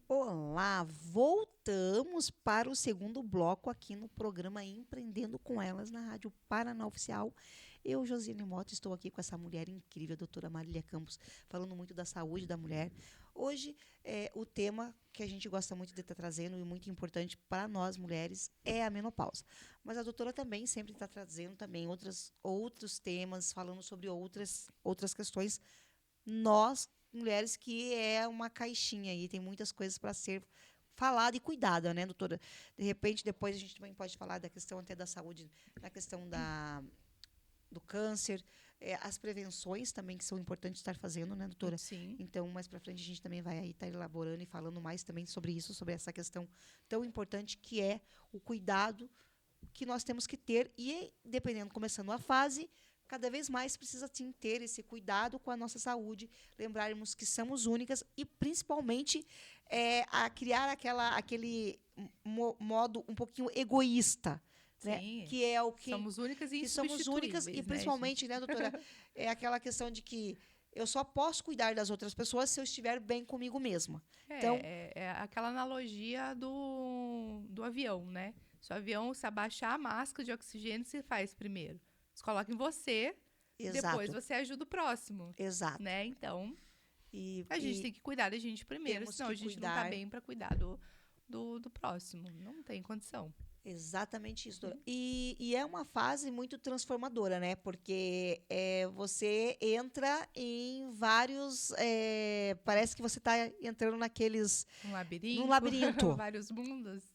Olá, voltamos para o segundo bloco aqui no programa Empreendendo com Elas, na Rádio Paraná Oficial. Eu, Josiane Mota, estou aqui com essa mulher incrível, a doutora Marília Campos, falando muito da saúde da mulher. Hoje, o tema que a gente gosta muito de estar trazendo e muito importante para nós, mulheres, é a menopausa. Mas a doutora também sempre está trazendo também outros temas, falando sobre outras questões. Nós, mulheres, que é uma caixinha aí, tem muitas coisas para ser falada e cuidada, né, doutora? De repente, depois a gente também pode falar da questão até da saúde, da questão do câncer, as prevenções também que são importantes estar fazendo, né, doutora? Sim. Então, mais para frente a gente também vai aí estar elaborando e falando mais também sobre isso, sobre essa questão tão importante que é o cuidado que nós temos que ter e, dependendo, começando a fase, cada vez mais precisa sim ter esse cuidado com a nossa saúde, lembrarmos que somos únicas e, principalmente, a criar aquele modo um pouquinho egoísta, né? Sim, que é o que somos únicas e somos únicas e principalmente, né, doutora, é aquela questão de que eu só posso cuidar das outras pessoas se eu estiver bem comigo mesma. Então, é aquela analogia do avião, né? Se o avião se abaixar, a máscara de oxigênio se faz primeiro. Você coloca em você, exato. Depois você ajuda o próximo. Exato. Né? Então, a gente tem que cuidar da gente primeiro, senão a gente não está bem para cuidar do próximo. Não tem condição. Exatamente isso, doutora. E é uma fase muito transformadora, né? Porque você entra em vários... parece que você está entrando naqueles... Um labirinto.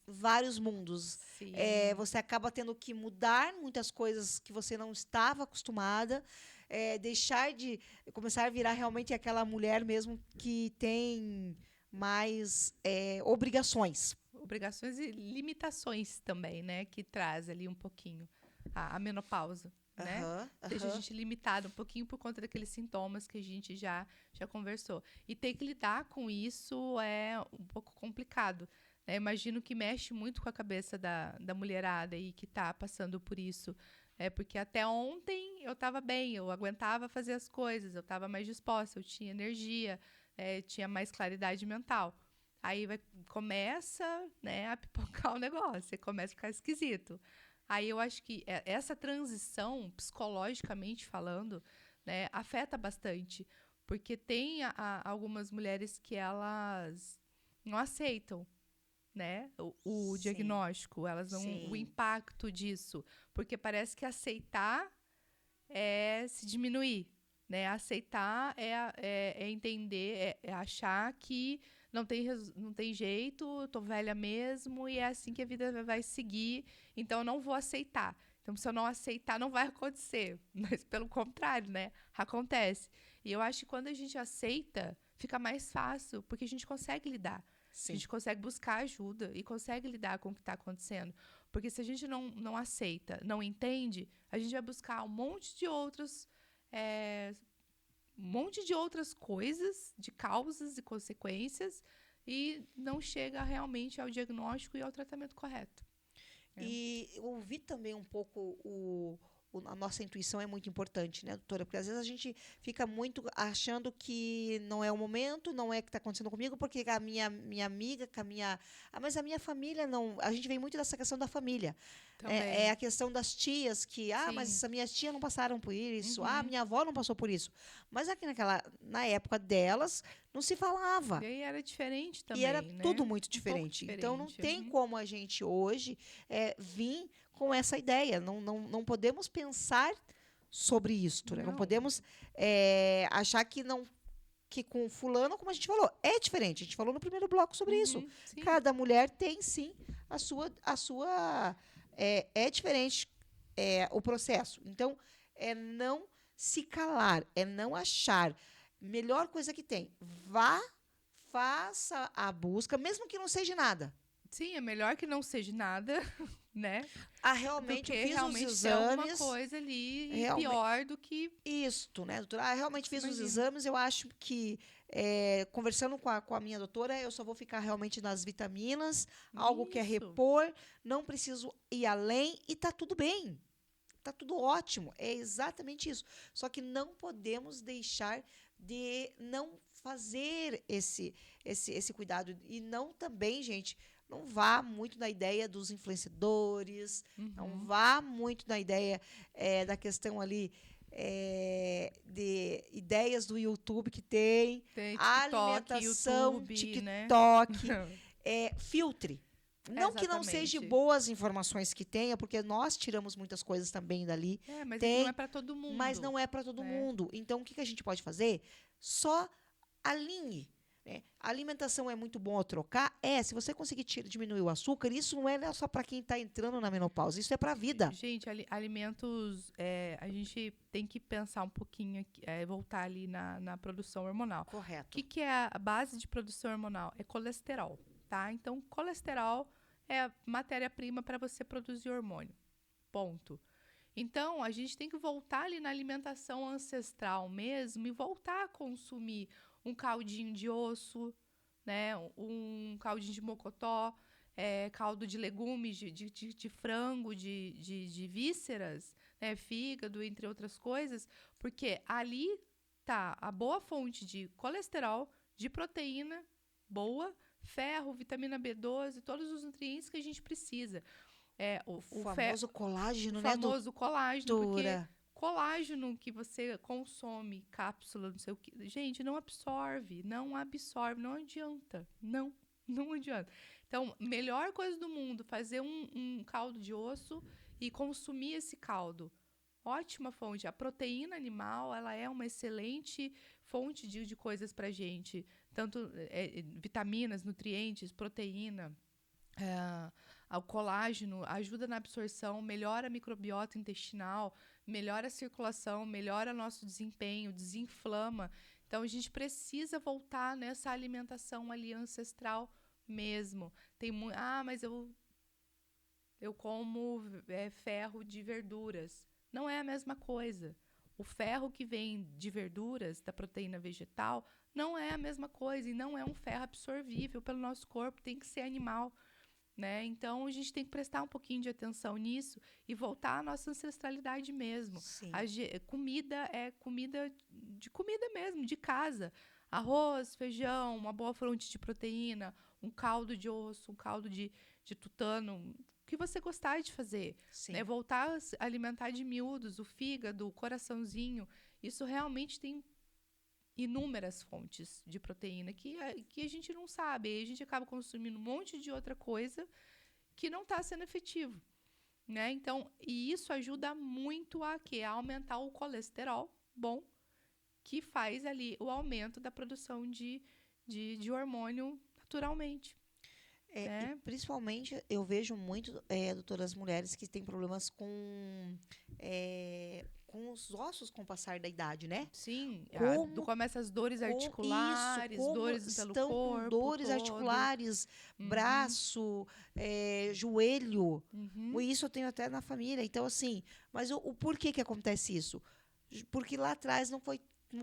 Vários mundos. Sim. Você acaba tendo que mudar muitas coisas que você não estava acostumada. Deixar de... Começar a virar realmente aquela mulher mesmo que tem mais obrigações. Obrigações e limitações também, né? Que traz ali um pouquinho a menopausa, né? Deixa a gente limitada um pouquinho por conta daqueles sintomas que a gente já conversou. E ter que lidar com isso é um pouco complicado, né? Imagino que mexe muito com a cabeça da mulherada aí que está passando por isso. Porque até ontem eu estava bem, eu aguentava fazer as coisas, eu estava mais disposta, eu tinha energia, tinha mais claridade mental. Aí começa, né, a pipocar o negócio, você começa a ficar esquisito. Aí eu acho que essa transição, psicologicamente falando, né, afeta bastante. Porque tem algumas mulheres que elas não aceitam, né, o diagnóstico, elas não, o impacto disso. Porque parece que aceitar é se diminuir. Né? Aceitar é entender, é achar que não tem jeito, eu tô velha mesmo e é assim que a vida vai seguir, então eu não vou aceitar. Então, se eu não aceitar, não vai acontecer. Mas, pelo contrário, né? Acontece. E eu acho que quando a gente aceita, fica mais fácil, porque a gente consegue lidar. Sim. A gente consegue buscar ajuda e consegue lidar com o que está acontecendo. Porque se a gente não aceita, não entende, a gente vai buscar um monte de outros... coisas, de causas e consequências, e não chega realmente ao diagnóstico e ao tratamento correto. E ouvir também um pouco a nossa intuição é muito importante, né, doutora? Porque às vezes a gente fica muito achando que não é o momento, não é o que está acontecendo comigo, porque a minha amiga, mas a minha família não... A gente vem muito dessa questão da família. É a questão das tias que... mas as minhas tias não passaram por isso. Minha avó não passou por isso. Mas aqui na época delas, não se falava. E aí era diferente também, e era né? tudo muito diferente. Então, não tem como a gente hoje vir com essa ideia. Não podemos pensar sobre isso, né? Não podemos achar que com fulano, como a gente falou, é diferente. A gente falou no primeiro bloco sobre isso. Sim. Cada mulher tem, sim, a sua é diferente o processo. Então, é não se calar, é não achar. Melhor coisa que tem. Faça a busca, mesmo que não seja nada. Sim, é melhor que não seja nada, né? Realmente, eu fiz realmente os exames. alguma coisa ali pior do que... Isto, né, doutora? Realmente fiz os exames. Eu acho que, conversando com a minha doutora, eu só vou ficar realmente nas vitaminas, algo que é repor, não preciso ir além e tá tudo bem. Tá tudo ótimo. É exatamente isso. Só que não podemos deixar de não fazer esse cuidado. E não também, gente, não vá muito na ideia dos influenciadores, não vá muito na ideia da questão ali de ideias do YouTube que tem TikTok, alimentação, YouTube, TikTok, né? Filtre. Não que não sejam boas informações que tenha, porque nós tiramos muitas coisas também dali. Mas não é para todo mundo. Mas não é para todo mundo. Então, o que a gente pode fazer? Só alinhe. Né? A alimentação é muito bom trocar? Se você conseguir diminuir o açúcar, isso não é só para quem está entrando na menopausa, isso é para a vida. Gente, alimentos, a gente tem que pensar um pouquinho, voltar ali na produção hormonal. Correto. O que é a base de produção hormonal? É colesterol, tá? Então, colesterol é a matéria-prima para você produzir hormônio. Ponto. Então, a gente tem que voltar ali na alimentação ancestral mesmo e voltar a consumir um caldinho de osso, né? Um caldinho de mocotó, caldo de legumes, de frango, de vísceras, né? Fígado, entre outras coisas, porque ali tá a boa fonte de colesterol, de proteína boa, ferro, vitamina B12, todos os nutrientes que a gente precisa. O famoso colágeno, né? O famoso colágeno, doutora? Porque colágeno que você consome, cápsula, não sei o que, gente, não absorve, não adianta, não adianta. Então, melhor coisa do mundo, fazer um caldo de osso e consumir esse caldo. Ótima fonte. A proteína animal, ela é uma excelente fonte de coisas pra gente. Tanto vitaminas, nutrientes, proteína, o colágeno ajuda na absorção, melhora a microbiota intestinal, melhora a circulação, melhora nosso desempenho, desinflama. Então, a gente precisa voltar nessa alimentação ali ancestral mesmo. Mas eu como ferro de verduras. Não é a mesma coisa. O ferro que vem de verduras, da proteína vegetal, não é a mesma coisa e não é um ferro absorvível pelo nosso corpo, tem que ser animal, né? Então, a gente tem que prestar um pouquinho de atenção nisso e voltar à nossa ancestralidade mesmo. Comida é comida mesmo, de casa. Arroz, feijão, uma boa fonte de proteína, um caldo de osso, um caldo de tutano, o que você gostar de fazer. Né? Voltar a alimentar de miúdos, o fígado, o coraçãozinho. Isso realmente tem inúmeras fontes de proteína que a gente não sabe. Aí a gente acaba consumindo um monte de outra coisa que não está sendo efetivo. Né? Então, e isso ajuda muito a aumentar o colesterol bom, que faz ali o aumento da produção de hormônio naturalmente. E principalmente, eu vejo muito, doutoras, mulheres que têm problemas com os ossos com o passar da idade, né? Sim. Começa as dores articulares, dores pelo corpo. Com dores articulares, braço, joelho. Isso eu tenho até na família. Então, assim, mas o porquê que acontece isso? Porque lá atrás não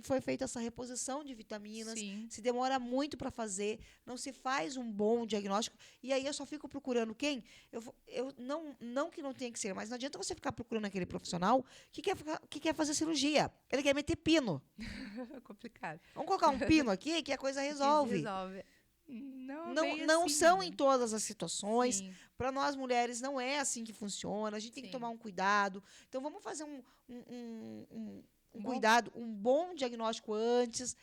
foi feita essa reposição de vitaminas, se demora muito para fazer, não se faz um bom diagnóstico, e aí eu só fico procurando quem? Não que não tenha que ser, mas não adianta você ficar procurando aquele profissional que quer fazer cirurgia, ele quer meter pino. Complicado. Vamos colocar um pino aqui que a coisa resolve. Resolve. Não assim, são em todas as situações. Para nós mulheres não é assim que funciona, a gente tem que tomar um cuidado. Então vamos fazer um cuidado, um bom diagnóstico antes,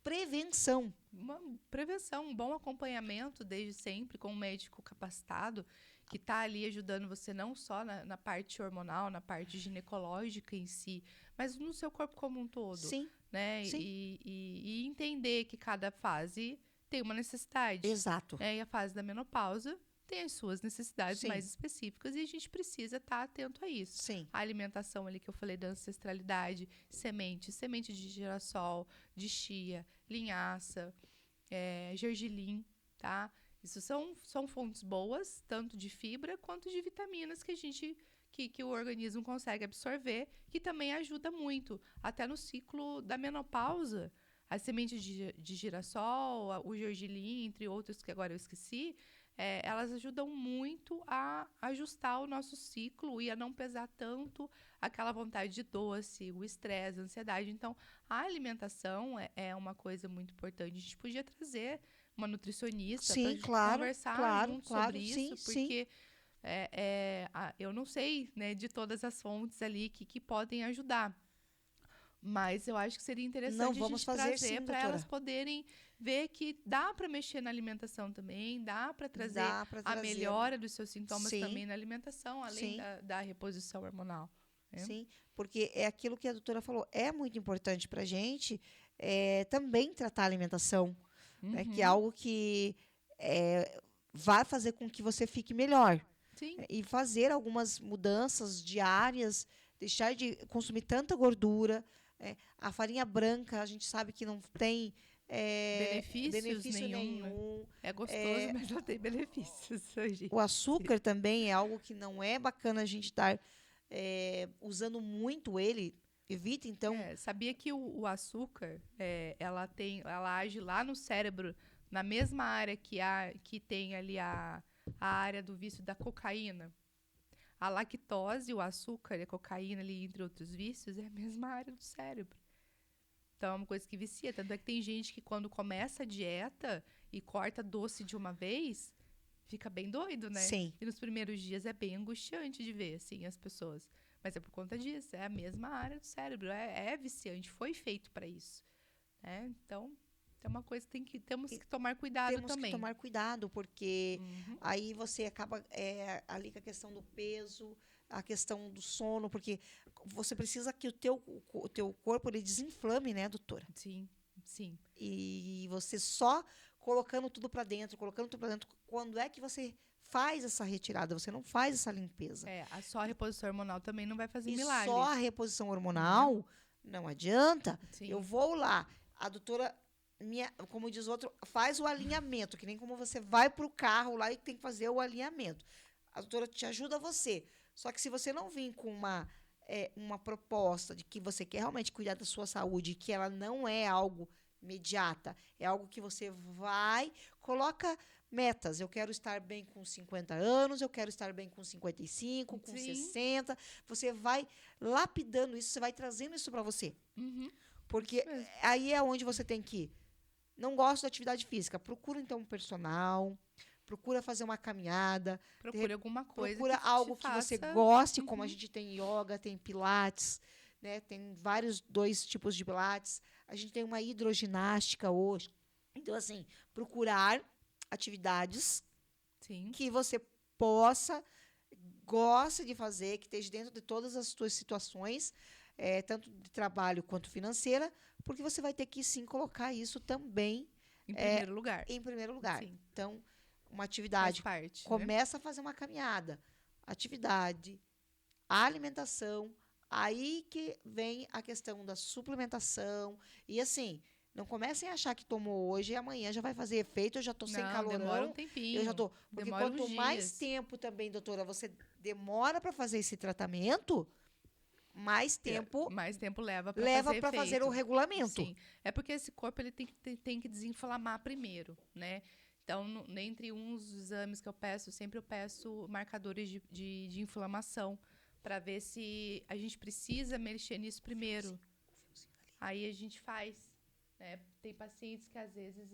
prevenção. Uma prevenção, um bom acompanhamento desde sempre com um médico capacitado que está ali ajudando você não só na parte hormonal, na parte ginecológica em si, mas no seu corpo como um todo. Sim. Né? Sim. E entender que cada fase tem uma necessidade. Exato. Né? E a fase da menopausa tem as suas necessidades Sim. mais específicas e a gente precisa estar atento a isso. Sim. A alimentação ali que eu falei da ancestralidade, semente de girassol, de chia, linhaça, gergelim, tá? Isso são fontes boas, tanto de fibra quanto de vitaminas que a gente que o organismo consegue absorver, que também ajuda muito. Até no ciclo da menopausa, as sementes de girassol, o gergelim, entre outros que agora eu esqueci, elas ajudam muito a ajustar o nosso ciclo e a não pesar tanto aquela vontade de doce, o estresse, a ansiedade. Então, a alimentação é uma coisa muito importante. A gente podia trazer uma nutricionista para conversar junto sobre isso, porque eu não sei, né, de todas as fontes ali que podem ajudar. Mas eu acho que seria interessante a gente trazer para elas poderem ver que dá para mexer na alimentação também, dá para trazer a melhora dos seus sintomas também na alimentação, além da reposição hormonal. Né? Sim, porque é aquilo que a doutora falou, é muito importante para a gente também tratar a alimentação, né, que é algo que vai fazer com que você fique melhor. Sim. E fazer algumas mudanças diárias, deixar de consumir tanta gordura. A farinha branca, a gente sabe que não tem benefício nenhum. Né? É gostoso, mas não tem benefícios. O açúcar também é algo que não é bacana a gente estar usando muito ele. Evita, então... sabia que o açúcar, ela age lá no cérebro, na mesma área que tem ali a área do vício da cocaína. A lactose, o açúcar e a cocaína, ali, entre outros vícios, é a mesma área do cérebro. Então, é uma coisa que vicia. Tanto é que tem gente que, quando começa a dieta e corta doce de uma vez, fica bem doido, né? Sim. E nos primeiros dias é bem angustiante de ver, assim, as pessoas. Mas é por conta disso, é a mesma área do cérebro. É viciante, foi feito para isso. Né? Então... É uma coisa que temos que tomar cuidado também. Temos que tomar cuidado, porque aí você acaba ali com a questão do peso, a questão do sono, porque você precisa que o teu corpo ele desinflame, né, doutora? Sim, sim. E você só colocando tudo para dentro, quando é que você faz essa retirada? Você não faz essa limpeza. Só a reposição hormonal também não vai fazer milagre. Só a reposição hormonal não adianta. Sim. Eu vou lá, a doutora... como diz o outro, faz o alinhamento, que nem como você vai para o carro lá e tem que fazer o alinhamento. A doutora te ajuda você. Só que se você não vir com uma proposta de que você quer realmente cuidar da sua saúde, que ela não é algo imediata, é algo que você coloca metas. Eu quero estar bem com 50 anos, eu quero estar bem com 55, com 60. Você vai lapidando isso, você vai trazendo isso para você. Porque aí é onde você tem que ir. Não gosto da atividade física. Procura, então, um personal. Procura fazer uma caminhada. Procura alguma coisa. Procura algo que você goste, como a gente tem yoga, tem pilates, né? Tem dois tipos de pilates. A gente tem uma hidroginástica hoje. Então, assim, procurar atividades que você goste de fazer, que esteja dentro de todas as suas situações, tanto de trabalho quanto financeira, porque você vai ter que, sim, colocar isso também em primeiro lugar. Em primeiro lugar. Sim. Então, uma atividade. Faz parte, começa a fazer uma caminhada. Atividade, a alimentação, aí que vem a questão da suplementação. E, assim, não comecem a achar que tomou hoje e amanhã já vai fazer efeito, eu já estou sem calorão. Demora um tempinho. Eu já estou. Porque quanto mais tempo também, doutora, você demora para fazer esse tratamento... mais tempo leva para fazer o regulamento. Sim. É porque esse corpo ele tem que desinflamar primeiro, né? Então, entre uns exames que sempre eu peço marcadores de inflamação para ver se a gente precisa mexer nisso primeiro. Aí a gente faz. Né? Tem pacientes que às vezes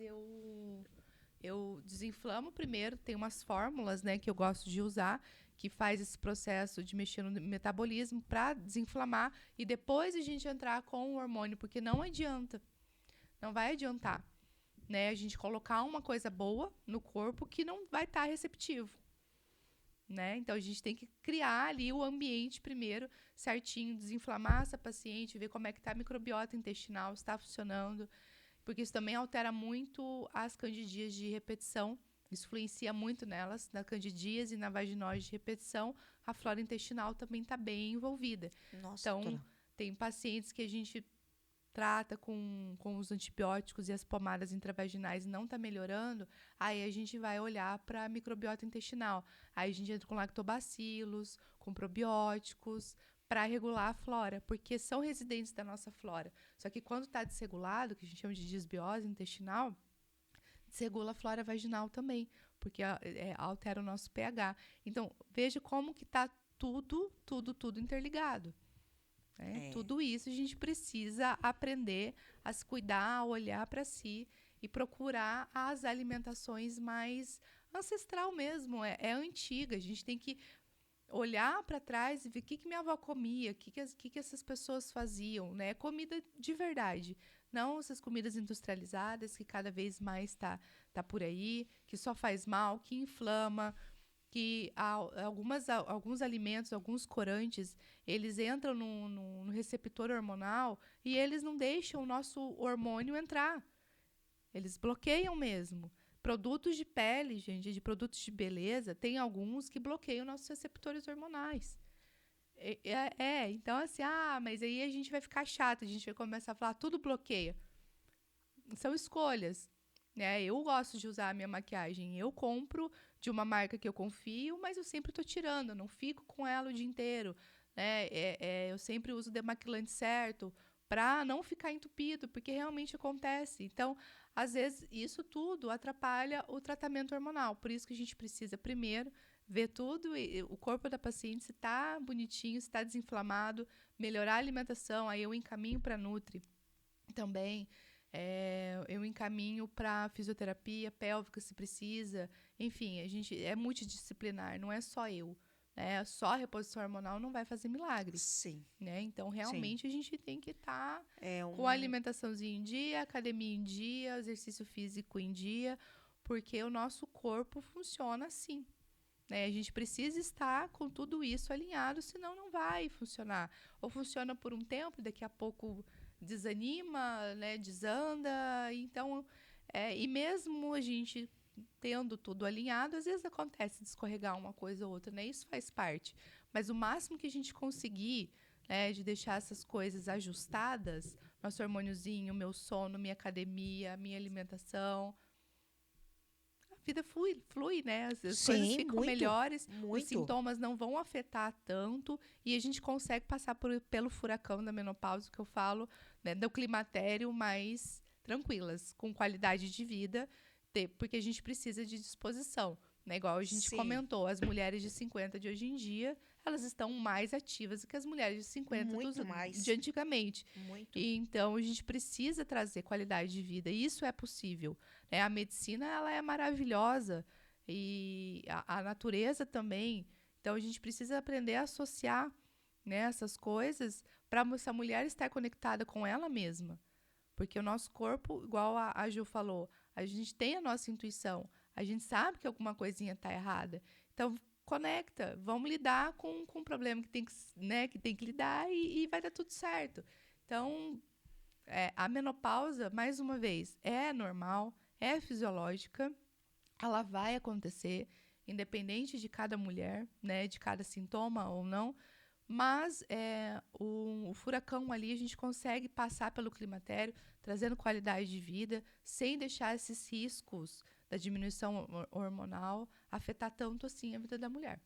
eu desinflamo primeiro, tem umas fórmulas, né, que eu gosto de usar, que faz esse processo de mexer no metabolismo para desinflamar e depois a gente entrar com o hormônio, porque não adianta. Não vai adiantar, né, a gente colocar uma coisa boa no corpo que não vai estar receptivo. né? Então, a gente tem que criar ali o ambiente primeiro, certinho, desinflamar essa paciente, ver como é que está a microbiota intestinal, se está funcionando, porque isso também altera muito as candidíases de repetição. Isso influencia muito nelas, na candidíase e na vaginose de repetição. A flora intestinal também está bem envolvida. Nossa, então, doutora. tem pacientes que a gente trata com os antibióticos e as pomadas intravaginais e não está melhorando, aí a gente vai olhar para a microbiota intestinal. Aí a gente entra com lactobacilos, com probióticos, para regular a flora, porque são residentes da nossa flora. Só que quando está desregulado, que a gente chama de disbiose intestinal, desregula a flora vaginal também, porque altera o nosso pH. Então, veja como que está tudo interligado. Tudo isso a gente precisa aprender a se cuidar, a olhar para si e procurar as alimentações mais ancestral mesmo, é antiga. A gente tem que olhar para trás e ver o que minha avó comia, o que essas pessoas faziam, né? Comida de verdade, não essas comidas industrializadas que cada vez mais tá por aí, que só faz mal, que inflama, que alguns alimentos, alguns corantes, eles entram no receptor hormonal e eles não deixam o nosso hormônio entrar. Eles bloqueiam mesmo. Produtos de pele, gente, de produtos de beleza, tem alguns que bloqueiam nossos receptores hormonais. Então assim, mas aí a gente vai ficar chato, a gente vai começar a falar, tudo bloqueia. São escolhas. Eu gosto de usar a minha maquiagem. Eu compro de uma marca que eu confio, mas eu sempre estou tirando. Eu não fico com ela o dia inteiro. Eu sempre uso o demaquilante certo para não ficar entupido, porque realmente acontece. Então, às vezes, isso tudo atrapalha o tratamento hormonal. Por isso que a gente precisa, primeiro, ver tudo, o corpo da paciente, se está bonitinho, se está desinflamado, melhorar a alimentação. Aí eu encaminho para a Nutri também. Eu encaminho para fisioterapia pélvica se precisa. Enfim, a gente é multidisciplinar, não é só eu. Só a reposição hormonal não vai fazer milagres. Sim. Então, realmente, Sim. A gente tem que estar com a alimentaçãozinha em dia, academia em dia, exercício físico em dia, porque o nosso corpo funciona assim. A gente precisa estar com tudo isso alinhado, senão não vai funcionar. Ou funciona por um tempo, daqui a pouco desanima, desanda. Então, e mesmo a gente tendo tudo alinhado, às vezes acontece de escorregar uma coisa ou outra, Isso faz parte. Mas o máximo que a gente conseguir, de deixar essas coisas ajustadas, nosso hormôniozinho, meu sono, minha academia, minha alimentação, a vida flui, As coisas ficam melhores, os sintomas não vão afetar tanto e a gente consegue passar pelo furacão da menopausa, que eu falo, do climatério, mais tranquilas, com qualidade de vida, porque a gente precisa de disposição. Igual a gente comentou, as mulheres de 50 de hoje em dia, elas estão mais ativas do que as mulheres de 50 de antigamente. Muito. E, então, a gente precisa trazer qualidade de vida. E isso é possível. A medicina ela é maravilhosa. E a natureza também. Então, a gente precisa aprender a associar essas coisas para essa mulher estar conectada com ela mesma. Porque o nosso corpo, igual a Ju falou, a gente tem a nossa intuição. A gente sabe que alguma coisinha está errada. Então, conecta. Vamos lidar com um problema que tem que lidar e vai dar tudo certo. Então, a menopausa, mais uma vez, é normal, é fisiológica. Ela vai acontecer, independente de cada mulher, de cada sintoma ou não. Mas o furacão ali, a gente consegue passar pelo climatério, trazendo qualidade de vida, sem deixar esses riscos da diminuição hormonal afetar tanto assim a vida da mulher.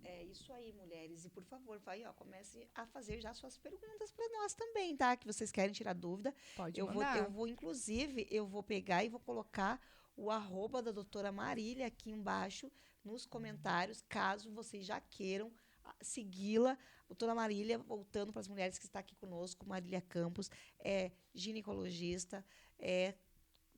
É isso aí, mulheres. E, por favor, comece a fazer já suas perguntas para nós também, tá? Que vocês querem tirar dúvida. Pode mandar. Eu vou, inclusive, pegar e vou colocar o @ da doutora Marília aqui embaixo nos comentários, caso vocês já queiram segui-la. Doutora Marília, voltando para as mulheres que está aqui conosco, Marília Campos, é ginecologista,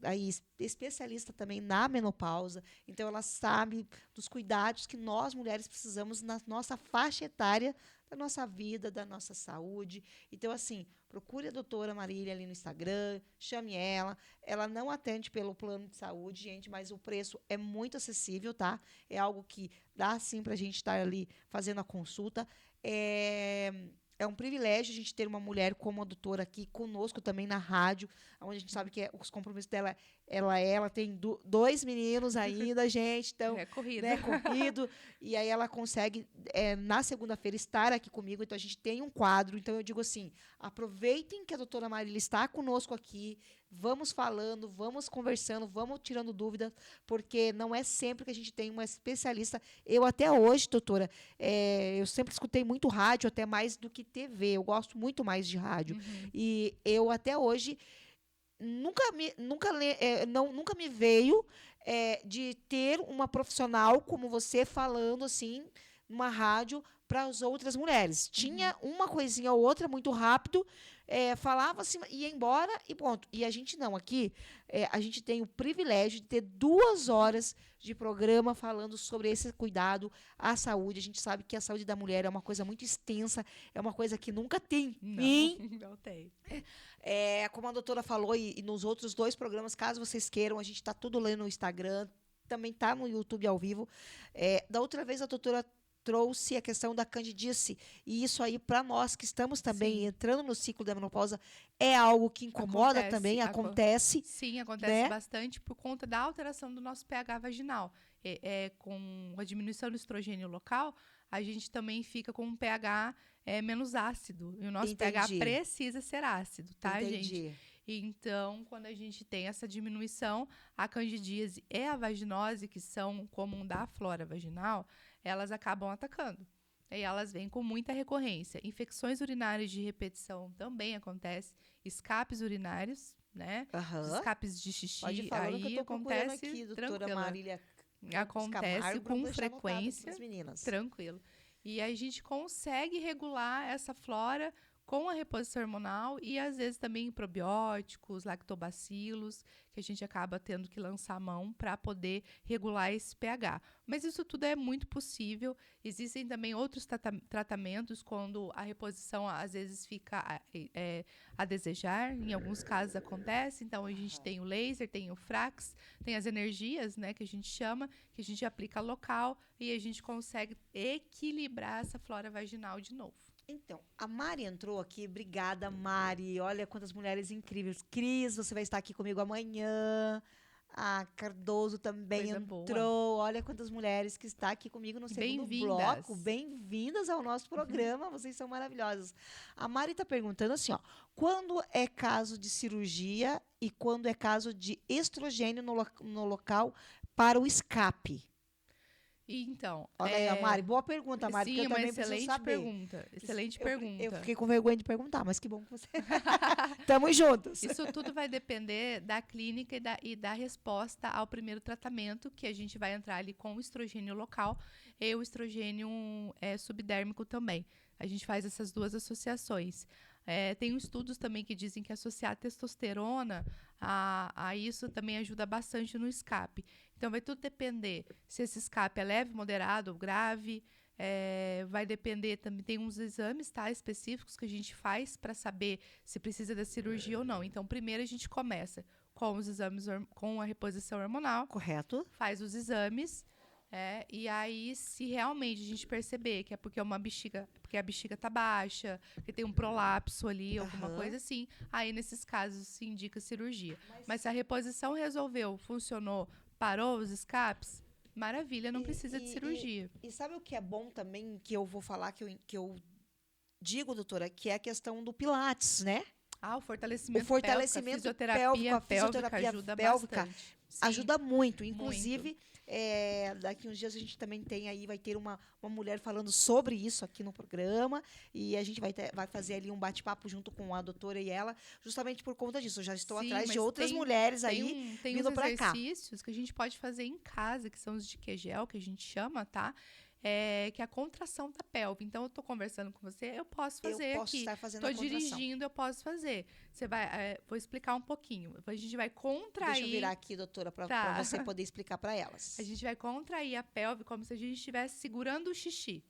aí, especialista também na menopausa. Então, ela sabe dos cuidados que nós, mulheres, precisamos na nossa faixa etária da nossa vida, da nossa saúde. Então, assim, procure a doutora Marília ali no Instagram, chame ela. Ela não atende pelo plano de saúde, gente, mas o preço é muito acessível, tá? É algo que dá, sim, para a gente estar ali fazendo a consulta. É um privilégio a gente ter uma mulher como a doutora aqui conosco também na rádio, onde a gente sabe que os compromissos dela, ela tem 2 meninos ainda, gente, então, é corrido. Né, corrido, e aí ela consegue, na segunda-feira, estar aqui comigo, então a gente tem um quadro, então eu digo assim, aproveitem que a doutora Marília está conosco aqui, vamos falando, vamos conversando, vamos tirando dúvidas, porque não é sempre que a gente tem uma especialista. Eu até hoje, doutora, eu sempre escutei muito rádio, até mais do que TV. Eu gosto muito mais de rádio. E eu até hoje nunca me veio de ter uma profissional como você falando assim numa rádio para as outras mulheres. Tinha uma coisinha ou outra muito rápido, falava assim, ia embora e ponto. E a gente não, aqui a gente tem o privilégio de ter 2 horas de programa falando sobre esse cuidado à saúde. A gente sabe que a saúde da mulher é uma coisa muito extensa, é uma coisa que nunca tem fim. Não tem. Como a doutora falou, e nos outros 2 programas, caso vocês queiram, a gente está tudo lendo no Instagram, também está no YouTube ao vivo. Da outra vez, a doutora trouxe a questão da candidíase, e isso aí, para nós que estamos também entrando no ciclo da menopausa, é algo que incomoda também, acontece. Sim, acontece bastante por conta da alteração do nosso pH vaginal. Com a diminuição do estrogênio local, a gente também fica com um pH menos ácido, e o nosso pH precisa ser ácido, tá, gente? Então, quando a gente tem essa diminuição, a candidíase e a vaginose, que são comum da flora vaginal, elas acabam atacando. E elas vêm com muita recorrência. Infecções urinárias de repetição também acontecem. Escapes urinários, né? Os escapes de xixi. Pode falar, aí que eu tô acontece aqui, doutora Marília. Acontece com frequência. Tranquilo. E a gente consegue regular essa flora com a reposição hormonal e, às vezes, também probióticos, lactobacilos, que a gente acaba tendo que lançar a mão para poder regular esse pH. Mas isso tudo é muito possível. Existem também outros tratamentos quando a reposição, às vezes, fica a desejar. Em alguns casos acontece. Então, a gente tem o laser, tem o Frax, tem as energias, né, que a gente chama, que a gente aplica local e a gente consegue equilibrar essa flora vaginal de novo. Então, a Mari entrou aqui. Obrigada, Mari. Olha quantas mulheres incríveis. Cris, você vai estar aqui comigo amanhã. A Cardoso também entrou. Boa. Olha quantas mulheres que está aqui comigo no segundo bloco. Bem-vindas ao nosso programa. Vocês são maravilhosas. A Mari está perguntando assim, ó, quando é caso de cirurgia e quando é caso de estrogênio no local para o escape? Então, olha aí, Mari, boa pergunta, Mari. Sim, que eu uma também excelente saber. pergunta. Excelente pergunta. Eu fiquei com vergonha de perguntar, mas que bom que você... Tamo juntos. Isso tudo vai depender da clínica e da resposta ao primeiro tratamento, que a gente vai entrar ali com o estrogênio local e o estrogênio subdérmico também. A gente faz essas 2 associações. Tem estudos também que dizem que associar testosterona a isso também ajuda bastante no escape. Então, vai tudo depender se esse escape é leve, moderado ou grave. Vai depender também, tem uns exames, tá, específicos que a gente faz para saber se precisa da cirurgia ou não. Então, primeiro a gente começa com os exames, com a reposição hormonal. Correto. Faz os exames. E aí, se realmente a gente perceber que é porque a bexiga tá baixa, que tem um prolapso ali, alguma coisa assim, aí nesses casos se indica cirurgia. Mas se a reposição resolveu, funcionou, parou os escapes, maravilha, não precisa de cirurgia. E sabe o que é bom também, que eu vou falar, que eu digo, doutora, que é a questão do Pilates, né? O fortalecimento pélvico, a fisioterapia ajuda pélvica bastante. Ajuda muito. Inclusive, daqui uns dias a gente também vai ter uma mulher falando sobre isso aqui no programa, e a gente vai fazer ali um bate-papo junto com a doutora e ela, justamente por conta disso. Eu já estou atrás de outras mulheres aí vindo para cá. Tem exercícios que a gente pode fazer em casa, que são os de Kegel, que a gente chama, tá? Que é a contração da pelve. Então, eu estou conversando com você, eu posso fazer aqui. Eu posso estar fazendo a contração. Estou dirigindo, eu posso fazer. Você vai, vou explicar um pouquinho. A gente vai contrair... Deixa eu virar aqui, doutora, para você poder explicar para elas. A gente vai contrair a pelve como se a gente estivesse segurando o xixi.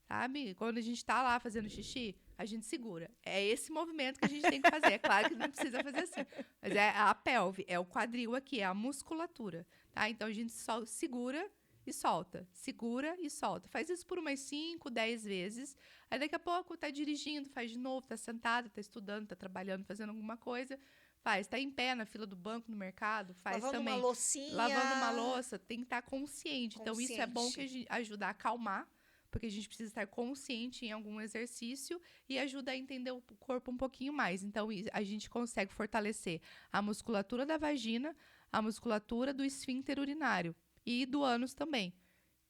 sabe? Quando a gente tá lá fazendo xixi, a gente segura. É esse movimento que a gente tem que fazer. É claro que não precisa fazer assim. Mas é a pelve, é o quadril aqui, é a musculatura, tá? Então, a gente só segura e solta. Segura e solta. Faz isso por umas 5, 10 vezes. Aí, daqui a pouco, tá dirigindo, faz de novo, tá sentado, tá estudando, tá trabalhando, fazendo alguma coisa. Faz. Tá em pé na fila do banco, no mercado, faz Lavando também. uma loucinha. Lavando uma louça, tem que estar consciente. Então, isso é bom que ajuda a acalmar, porque a gente precisa estar consciente em algum exercício e ajuda a entender o corpo um pouquinho mais. Então, a gente consegue fortalecer a musculatura da vagina, a musculatura do esfíncter urinário e do ânus também.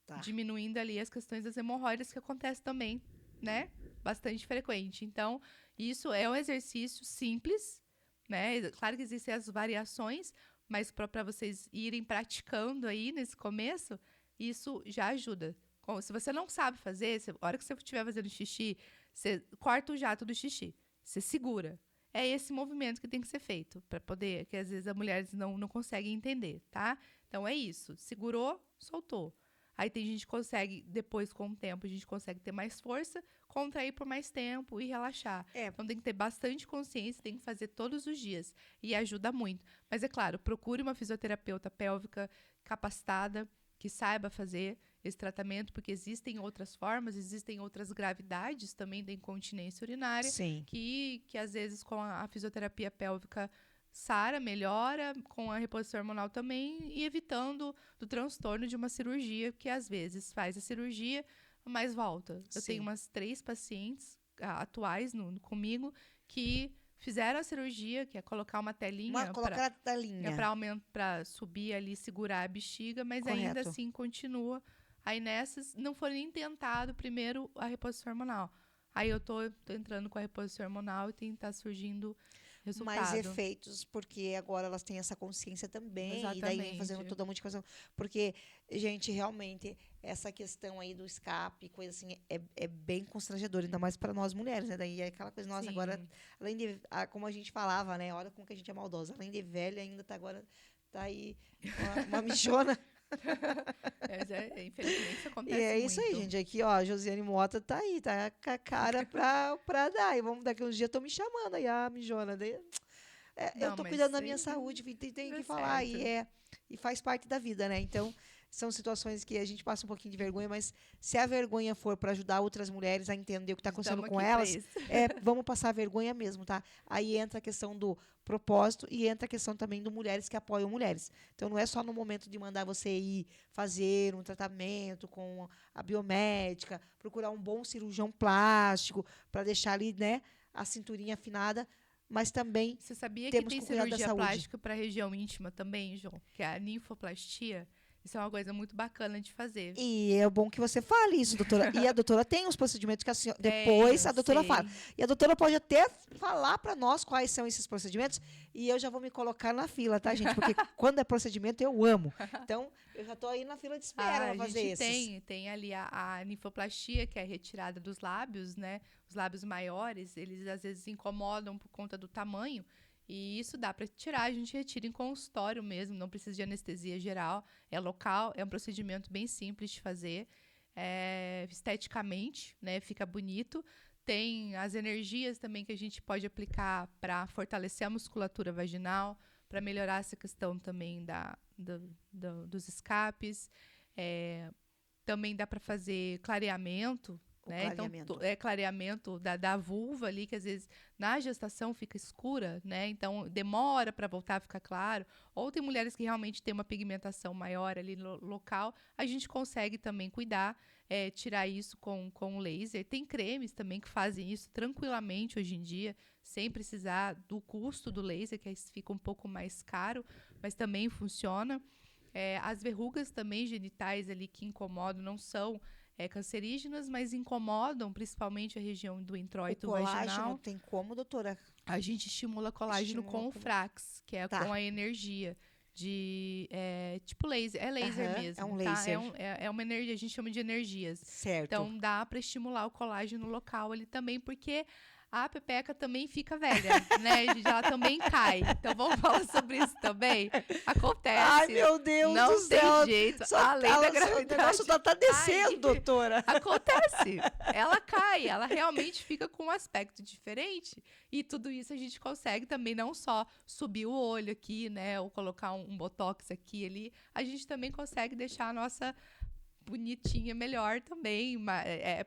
Tá. Diminuindo ali as questões das hemorroidas, que acontece também, né? Bastante frequente. Então, isso é um exercício simples, né? Claro que existem as variações, mas para vocês irem praticando aí nesse começo, isso já ajuda. Se você não sabe fazer, a hora que você estiver fazendo xixi, você corta o jato do xixi. Você segura. É esse movimento que tem que ser feito, para poder, que às vezes as mulheres não conseguem entender, tá? Então, é isso. Segurou, soltou. Aí tem gente que consegue, depois, com o tempo, a gente consegue ter mais força, contrair por mais tempo e relaxar. Então, tem que ter bastante consciência, tem que fazer todos os dias. E ajuda muito. Mas, é claro, procure uma fisioterapeuta pélvica capacitada, que saiba fazer esse tratamento, porque existem outras formas, existem outras gravidades também da incontinência urinária, que às vezes com a fisioterapia pélvica sara, melhora, com a reposição hormonal também, e evitando do transtorno de uma cirurgia, que às vezes faz a cirurgia, mas volta. Eu tenho umas 3 pacientes atuais comigo que fizeram a cirurgia, que é colocar uma telinha para subir ali, segurar a bexiga, mas ainda assim continua. Aí nessas, não foi nem tentado primeiro a reposição hormonal. Aí eu tô entrando com a reposição hormonal e tá surgindo resultado. Mais efeitos, porque agora elas têm essa consciência também. Exatamente. E daí vem fazendo toda a modificação. Porque, gente, realmente, essa questão aí do escape, coisa assim, é bem constrangedora, ainda mais para nós mulheres, né? Daí é aquela coisa, nossa, agora, além de, como a gente falava, né? Olha como que a gente é maldosa. Além de velha, ainda tá aí uma mijona. Infelizmente isso acontece muito. E é isso aí, gente. Aqui, ó, a Josiane Mota tá aí, tá com a cara pra dar. E daqui uns dias estão me chamando aí, a mijona. Eu tô cuidando da minha saúde, tem que falar. E faz parte da vida, né? Então, são situações que a gente passa um pouquinho de vergonha, mas se a vergonha for para ajudar outras mulheres a entender o que está acontecendo com elas, vamos passar a vergonha mesmo, tá? Aí entra a questão do propósito e entra a questão também do mulheres que apoiam mulheres. Então, não é só no momento de mandar você ir fazer um tratamento com a biomédica, procurar um bom cirurgião plástico para deixar ali, né, a cinturinha afinada, mas também você sabia que tem cirurgia plástica para a região íntima também, João? Que é a ninfoplastia. Isso é uma coisa muito bacana de fazer. E é bom que você fale isso, doutora. E a doutora tem os procedimentos que a senhora, depois a doutora fala. E a doutora pode até falar para nós quais são esses procedimentos. E eu já vou me colocar na fila, tá, gente? Porque quando é procedimento, eu amo. Então, eu já estou aí na fila de espera para fazer isso. Tem ali a ninfoplastia, que é a retirada dos lábios, né? Os lábios maiores, eles às vezes incomodam por conta do tamanho. E isso dá para tirar, a gente retira em consultório mesmo, não precisa de anestesia geral, é local, é um procedimento bem simples de fazer, esteticamente, né, fica bonito. Tem as energias também que a gente pode aplicar para fortalecer a musculatura vaginal, para melhorar essa questão também dos escapes. Também dá para fazer clareamento, né? Clareamento. Então, clareamento da vulva ali, que às vezes na gestação fica escura, né? Então, demora para voltar a ficar claro. Ou tem mulheres que realmente têm uma pigmentação maior ali no local. A gente consegue também cuidar, tirar isso com laser. Tem cremes também que fazem isso tranquilamente hoje em dia, sem precisar do custo do laser, que aí fica um pouco mais caro, mas também funciona. As verrugas também genitais ali que incomodam não são cancerígenas, mas incomodam principalmente a região do introito vaginal. O colágeno tem como, doutora? A gente estimula colágeno com o Frax, que é com a energia de tipo laser. É laser mesmo. É um laser. É uma energia, a gente chama de energias. Certo. Então dá para estimular o colágeno local ali também, porque a pepeca também fica velha, né, gente? Ela também cai. Então, vamos falar sobre isso também? Acontece. Ai, meu Deus não do céu. Não tem jeito. Além da gravidade. O negócio tá descendo, doutora. Acontece. Ela cai. Ela realmente fica com um aspecto diferente. E tudo isso a gente consegue também não só subir o olho aqui, né? Ou colocar um botox aqui e ali. A gente também consegue deixar a nossa bonitinha melhor também.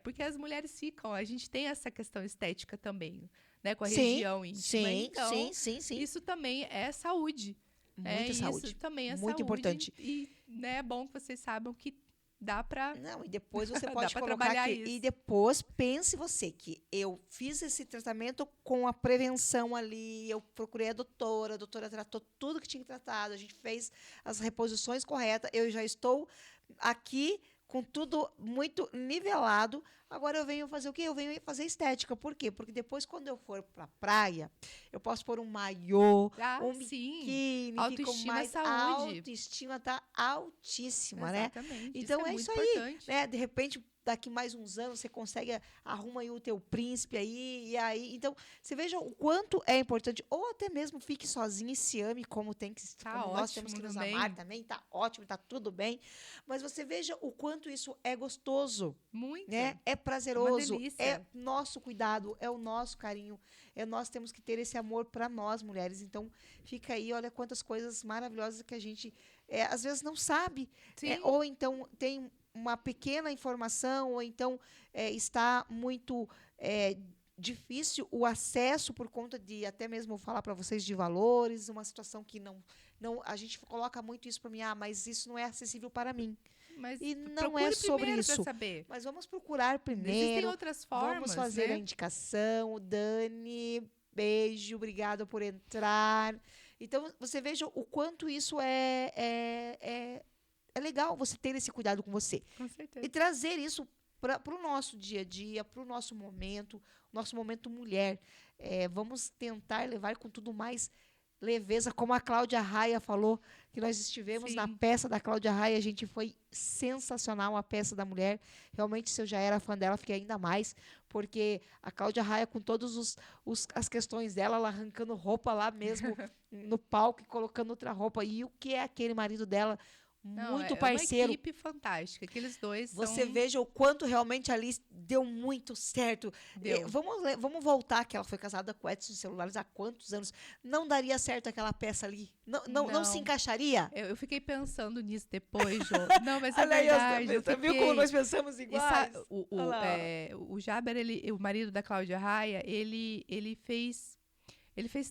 Porque as mulheres ficam. A gente tem essa questão estética também, né? Com a região íntima. Então, sim. Isso também é saúde. Muita saúde. Isso também é muito saúde. Importante. E né, é bom que vocês saibam que dá pra... Não, e depois você pode colocar aqui. Isso. E depois, pense você que eu fiz esse tratamento com a prevenção ali, eu procurei a doutora tratou tudo que tinha tratado, a gente fez as reposições corretas, eu já estou aqui com tudo muito nivelado. Agora eu venho fazer o quê? Eu venho fazer estética. Por quê? Porque depois, quando eu for pra praia, eu posso pôr um maiô, um biquíni, autoestima, mais saúde. A autoestima tá altíssima, exatamente. Né? Então é isso importante. Aí, né? De repente, daqui mais uns anos, você consegue arruma aí o teu príncipe aí, e aí. Então, você veja o quanto é importante, ou até mesmo fique sozinha e se ame como tem que como nós temos que nos amar também, tá ótimo, tá tudo bem. Mas você veja o quanto isso é gostoso. Muito. Né? É prazeroso, é nosso cuidado, é o nosso carinho, nós temos que ter esse amor para nós, mulheres. Então, fica aí, olha quantas coisas maravilhosas que a gente, às vezes, não sabe. Ou então tem uma pequena informação, ou então está muito difícil o acesso por conta de, até mesmo falar para vocês de valores, uma situação que não a gente coloca muito isso para mim, mas isso não é acessível para mim. Mas e não é sobre isso. Saber. Mas vamos procurar primeiro. Existem outras formas. Vamos fazer né? a indicação. Dani, beijo, obrigada por entrar. Então, você veja o quanto isso é legal, você ter esse cuidado com você. Com certeza. E trazer isso para o nosso dia a dia, para o nosso momento mulher. Vamos tentar levar com tudo mais leveza, como a Cláudia Raia falou, que nós estivemos na peça da Cláudia Raia, gente, foi sensacional a peça da mulher. Realmente, se eu já era fã dela, fiquei ainda mais, porque a Cláudia Raia, com todas as questões dela, ela arrancando roupa lá mesmo no palco e colocando outra roupa. E o que é aquele marido dela? Muito parceiro. É uma equipe fantástica. Aqueles dois Você veja o quanto realmente ali deu muito certo. Vamos voltar, que ela foi casada com Edson Celulares há quantos anos? Não daria certo aquela peça ali? Não se encaixaria? Eu fiquei pensando nisso depois, Jô. Não, mas é verdade. Você viu como nós pensamos iguais? O Jaber, o marido da Cláudia Raia, ele fez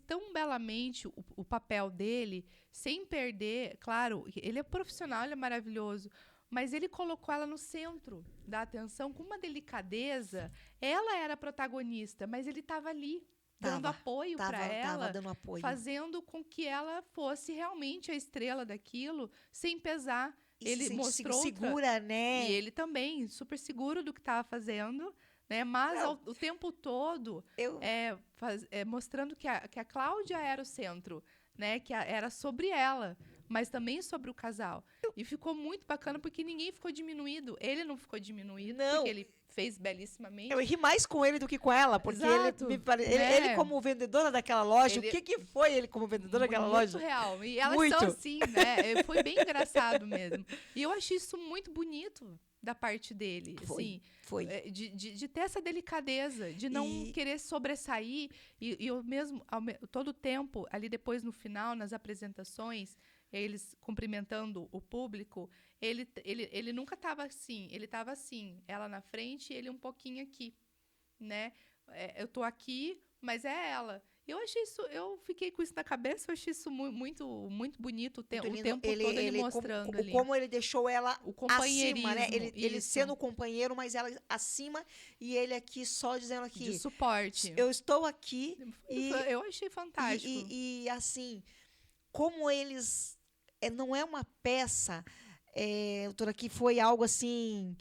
tão belamente o papel dele, sem perder, claro, ele é profissional, ele é maravilhoso, mas ele colocou ela no centro da atenção com uma delicadeza. Ela era a protagonista, mas ele estava ali, dando apoio para ela, dando apoio. Fazendo com que ela fosse realmente a estrela daquilo, sem pesar. Ele mostrou segura, né? E ele também, super seguro do que estava fazendo, né? Mas o tempo todo mostrando que a Cláudia era o centro, né? Que era sobre ela, mas também sobre o casal. E ficou muito bacana porque ninguém ficou diminuído. Ele não ficou diminuído, porque ele fez belíssimamente. Eu ri mais com ele do que com ela, porque ele como vendedora daquela loja, o que foi ele como vendedora daquela loja? Muito real. E elas são assim, né? Foi bem engraçado mesmo. E eu achei isso muito bonito da parte dele, foi. De ter essa delicadeza, de não querer sobressair, e eu mesmo, todo o tempo, ali depois no final, nas apresentações, eles cumprimentando o público, ele nunca estava assim, ele estava assim, ela na frente e ele um pouquinho aqui, né? Eu tô aqui, mas é ela. Eu fiquei com isso na cabeça, eu achei isso muito, muito bonito, o tempo todo ele mostrando ali. Como ele deixou ela o companheirismo, acima, né? Ele sendo o companheiro, mas ela acima, e ele aqui só dizendo aqui... De suporte. Eu estou aqui. Eu achei fantástico. E assim, como eles... não é uma peça, doutora, que foi algo assim,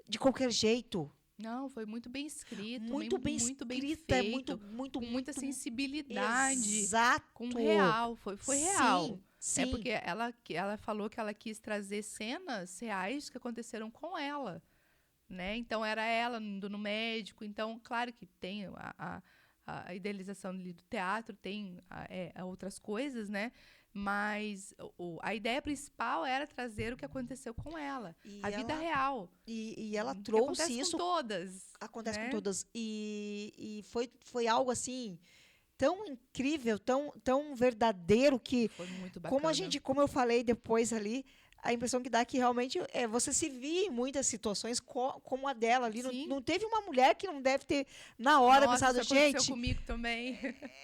de qualquer jeito. Não, foi muito bem escrito. Muito bem feito. Com muita sensibilidade. Exato. Com real. Foi real. Sim. Porque ela falou que ela quis trazer cenas reais que aconteceram com ela. Né? Então, era ela indo no médico. Então, claro que tem a idealização do teatro, tem outras coisas, né? Mas a ideia principal era trazer o que aconteceu com ela, a vida real. E ela trouxe acontece isso. Com todas. Acontece, né? Com todas. E foi algo assim tão incrível, tão verdadeiro que, foi muito bacana. Como eu falei depois ali, a impressão que dá que realmente você se via em muitas situações como a dela ali. Não teve uma mulher que não deve ter, na hora, pensado, isso gente... aconteceu comigo também.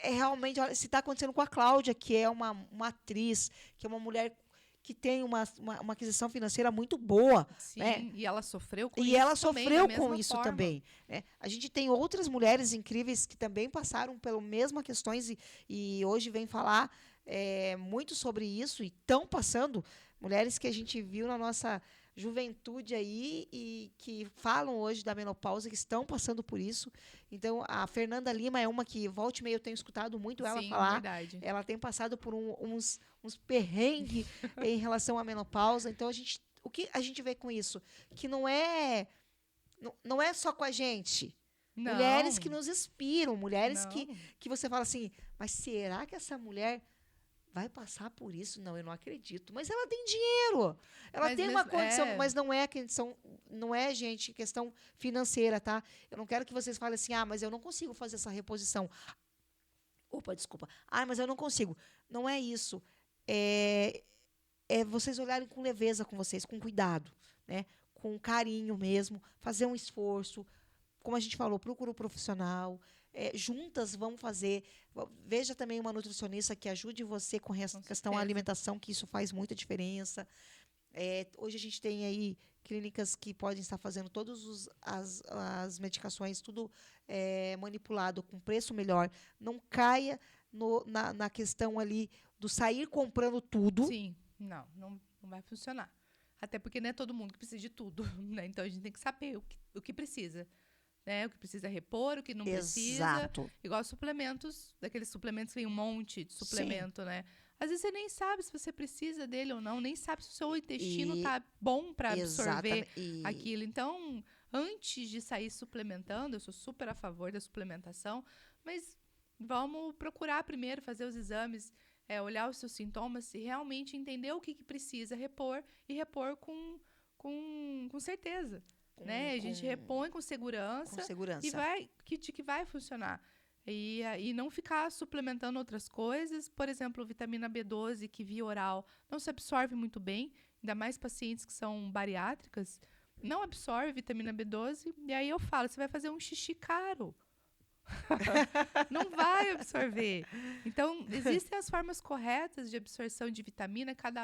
Realmente, olha, se está acontecendo com a Cláudia, que é uma atriz, que é uma mulher que tem uma aquisição financeira muito boa. Sim, né? E ela sofreu com isso também. E ela também, sofreu com isso forma. também. Né? A gente tem outras mulheres incríveis que também passaram pelas mesmas questões e hoje vem falar muito sobre isso e estão passando. Mulheres que a gente viu na nossa juventude aí e que falam hoje da menopausa, que estão passando por isso. Então, a Fernanda Lima é uma que, volta e meia, eu tenho escutado muito ela falar. Verdade. Ela tem passado por uns perrengues em relação à menopausa. Então, o que a gente vê com isso? Que não é só com a gente. Não. Mulheres que nos inspiram, mulheres que você fala assim, mas será que essa mulher vai passar por isso? Não, eu não acredito. Mas ela tem dinheiro. Ela tem uma condição, mas não é questão, gente, questão financeira, tá? Eu não quero que vocês falem assim, mas eu não consigo fazer essa reposição. Opa, desculpa. Mas eu não consigo. Não é isso. É vocês olharem com leveza com vocês, com cuidado, né? Com carinho mesmo, fazer um esforço. Como a gente falou, procura um profissional. Juntas vamos fazer. Veja também uma nutricionista que ajude você com questão da alimentação, que isso faz muita diferença. Hoje a gente tem aí clínicas que podem estar fazendo todas as medicações, tudo manipulado com preço melhor. Não caia na questão ali do sair comprando tudo. Sim, não vai funcionar. Até porque não é todo mundo que precisa de tudo, né? Então a gente tem que saber o que precisa. Né? O que precisa repor, o que não precisa. Igual suplementos, daqueles suplementos, vem um monte de suplemento, né? Às vezes você nem sabe se você precisa dele ou não, nem sabe se o seu intestino tá bom para absorver aquilo. Então, antes de sair suplementando, eu sou super a favor da suplementação, mas vamos procurar primeiro fazer os exames, olhar os seus sintomas e realmente entender o que precisa repor e repor com certeza. A gente repõe com segurança. E que vai funcionar. E não ficar suplementando outras coisas. Por exemplo, vitamina B12, que via oral não se absorve muito bem. Ainda mais pacientes que são bariátricas. Não absorve vitamina B12. E aí eu falo, você vai fazer um xixi caro. Não vai absorver. Então, existem as formas corretas de absorção de vitamina, cada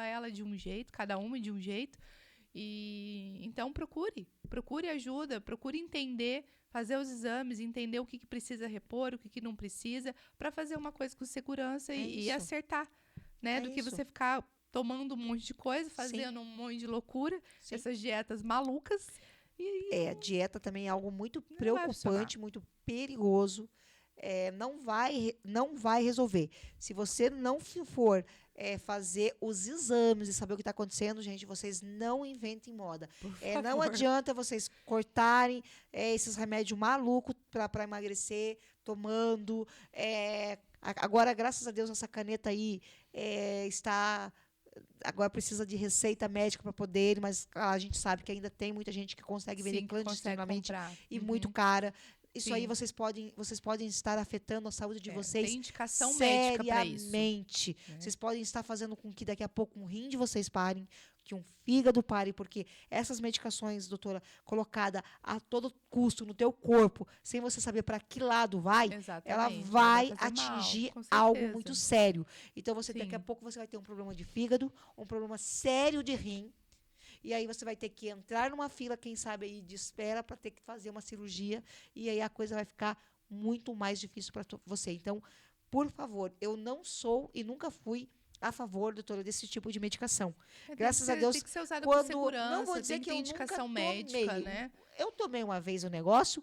uma de um jeito. Então procure ajuda, procure entender, fazer os exames, entender o que precisa repor, o que não precisa, para fazer uma coisa com segurança e acertar, né? Do que você ficar tomando um monte de coisa, fazendo um monte de loucura, essas dietas malucas. A dieta também é algo muito preocupante, muito perigoso. Não vai resolver. Se você não for fazer os exames e saber o que está acontecendo, gente, vocês não inventem moda. Não adianta vocês cortarem esses remédios malucos para emagrecer, tomando. Agora, graças a Deus, essa caneta aí está... Agora precisa de receita médica para poder, mas a gente sabe que ainda tem muita gente que consegue vender clandestinamente e muito cara. Isso aí vocês podem estar afetando a saúde de vocês. Tem indicação médica para isso. Seriamente. Vocês podem estar fazendo com que daqui a pouco um rim de vocês parem, que um fígado pare, porque essas medicações, doutora, colocada a todo custo no teu corpo, sem você saber para que lado vai, ela vai atingir algo muito sério. Então, daqui a pouco você vai ter um problema de fígado, um problema sério de rim. E aí você vai ter que entrar numa fila, quem sabe, aí de espera para ter que fazer uma cirurgia. E aí a coisa vai ficar muito mais difícil para você. Então, por favor, eu não sou e nunca fui a favor, doutora, desse tipo de medicação. Graças a Deus. Tem que ser usada com segurança, não vou dizer que eu indicação nunca médica, tomei. Né? Eu tomei uma vez o negócio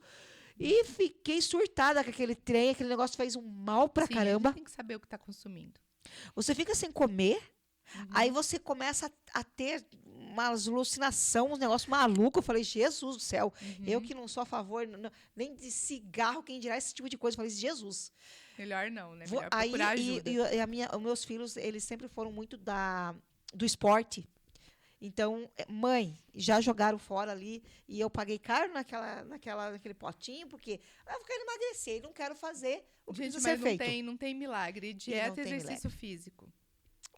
e fiquei surtada com aquele trem. Aquele negócio fez um mal pra caramba. A gente tem que saber o que está consumindo. Você fica sem comer. Aí você começa a ter umas alucinação, uns negócios malucos. Eu falei, Jesus do céu, eu que não sou a favor nem de cigarro, quem dirá esse tipo de coisa. Eu falei, Jesus. Melhor não, né? Melhor procurar ajuda. Os meus filhos, eles sempre foram muito do esporte. Então, mãe, já jogaram fora ali e eu paguei caro naquele potinho, porque eu quero emagrecer e não quero fazer o que precisa ser feito. Não tem milagre. Dieta e exercício físico.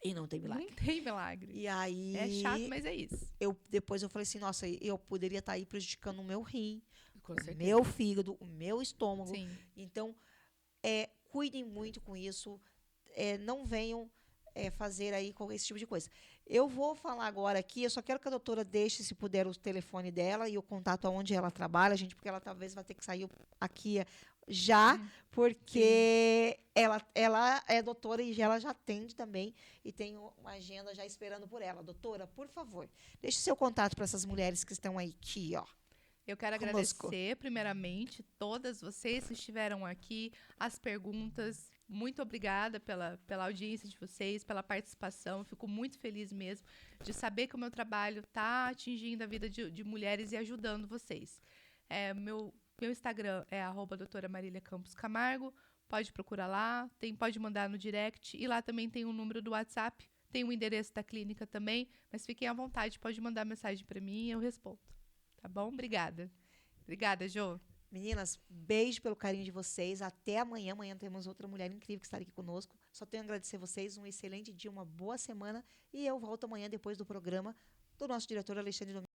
E não tem milagre. Não tem milagre. E aí... É chato, mas é isso. Depois eu falei assim, nossa, eu poderia estar aí prejudicando o meu rim, o meu fígado, o meu estômago. Sim. Então, cuidem muito com isso. Não venham fazer aí com esse tipo de coisa. Eu vou falar agora aqui, eu só quero que a doutora deixe, se puder, o telefone dela e o contato aonde ela trabalha, gente, porque ela talvez vai ter que sair aqui já, porque ela é doutora e ela já atende também e tem uma agenda já esperando por ela. Doutora, por favor, deixe seu contato para essas mulheres que estão aqui, ó. Eu quero agradecer, primeiramente, todas vocês que estiveram aqui, as perguntas. Muito obrigada pela audiência de vocês, pela participação. Fico muito feliz mesmo de saber que o meu trabalho está atingindo a vida de mulheres e ajudando vocês. Meu Instagram é @doutora Marília Campos Camargo. Pode procurar lá, pode mandar no direct. E lá também tem o número do WhatsApp, tem o endereço da clínica também. Mas fiquem à vontade, pode mandar mensagem para mim e eu respondo. Tá bom? Obrigada. Obrigada, Jô. Meninas, beijo pelo carinho de vocês. Até amanhã. Amanhã temos outra mulher incrível que estará aqui conosco. Só tenho a agradecer a vocês. Um excelente dia, uma boa semana. E eu volto amanhã depois do programa do nosso diretor Alexandre Domingues.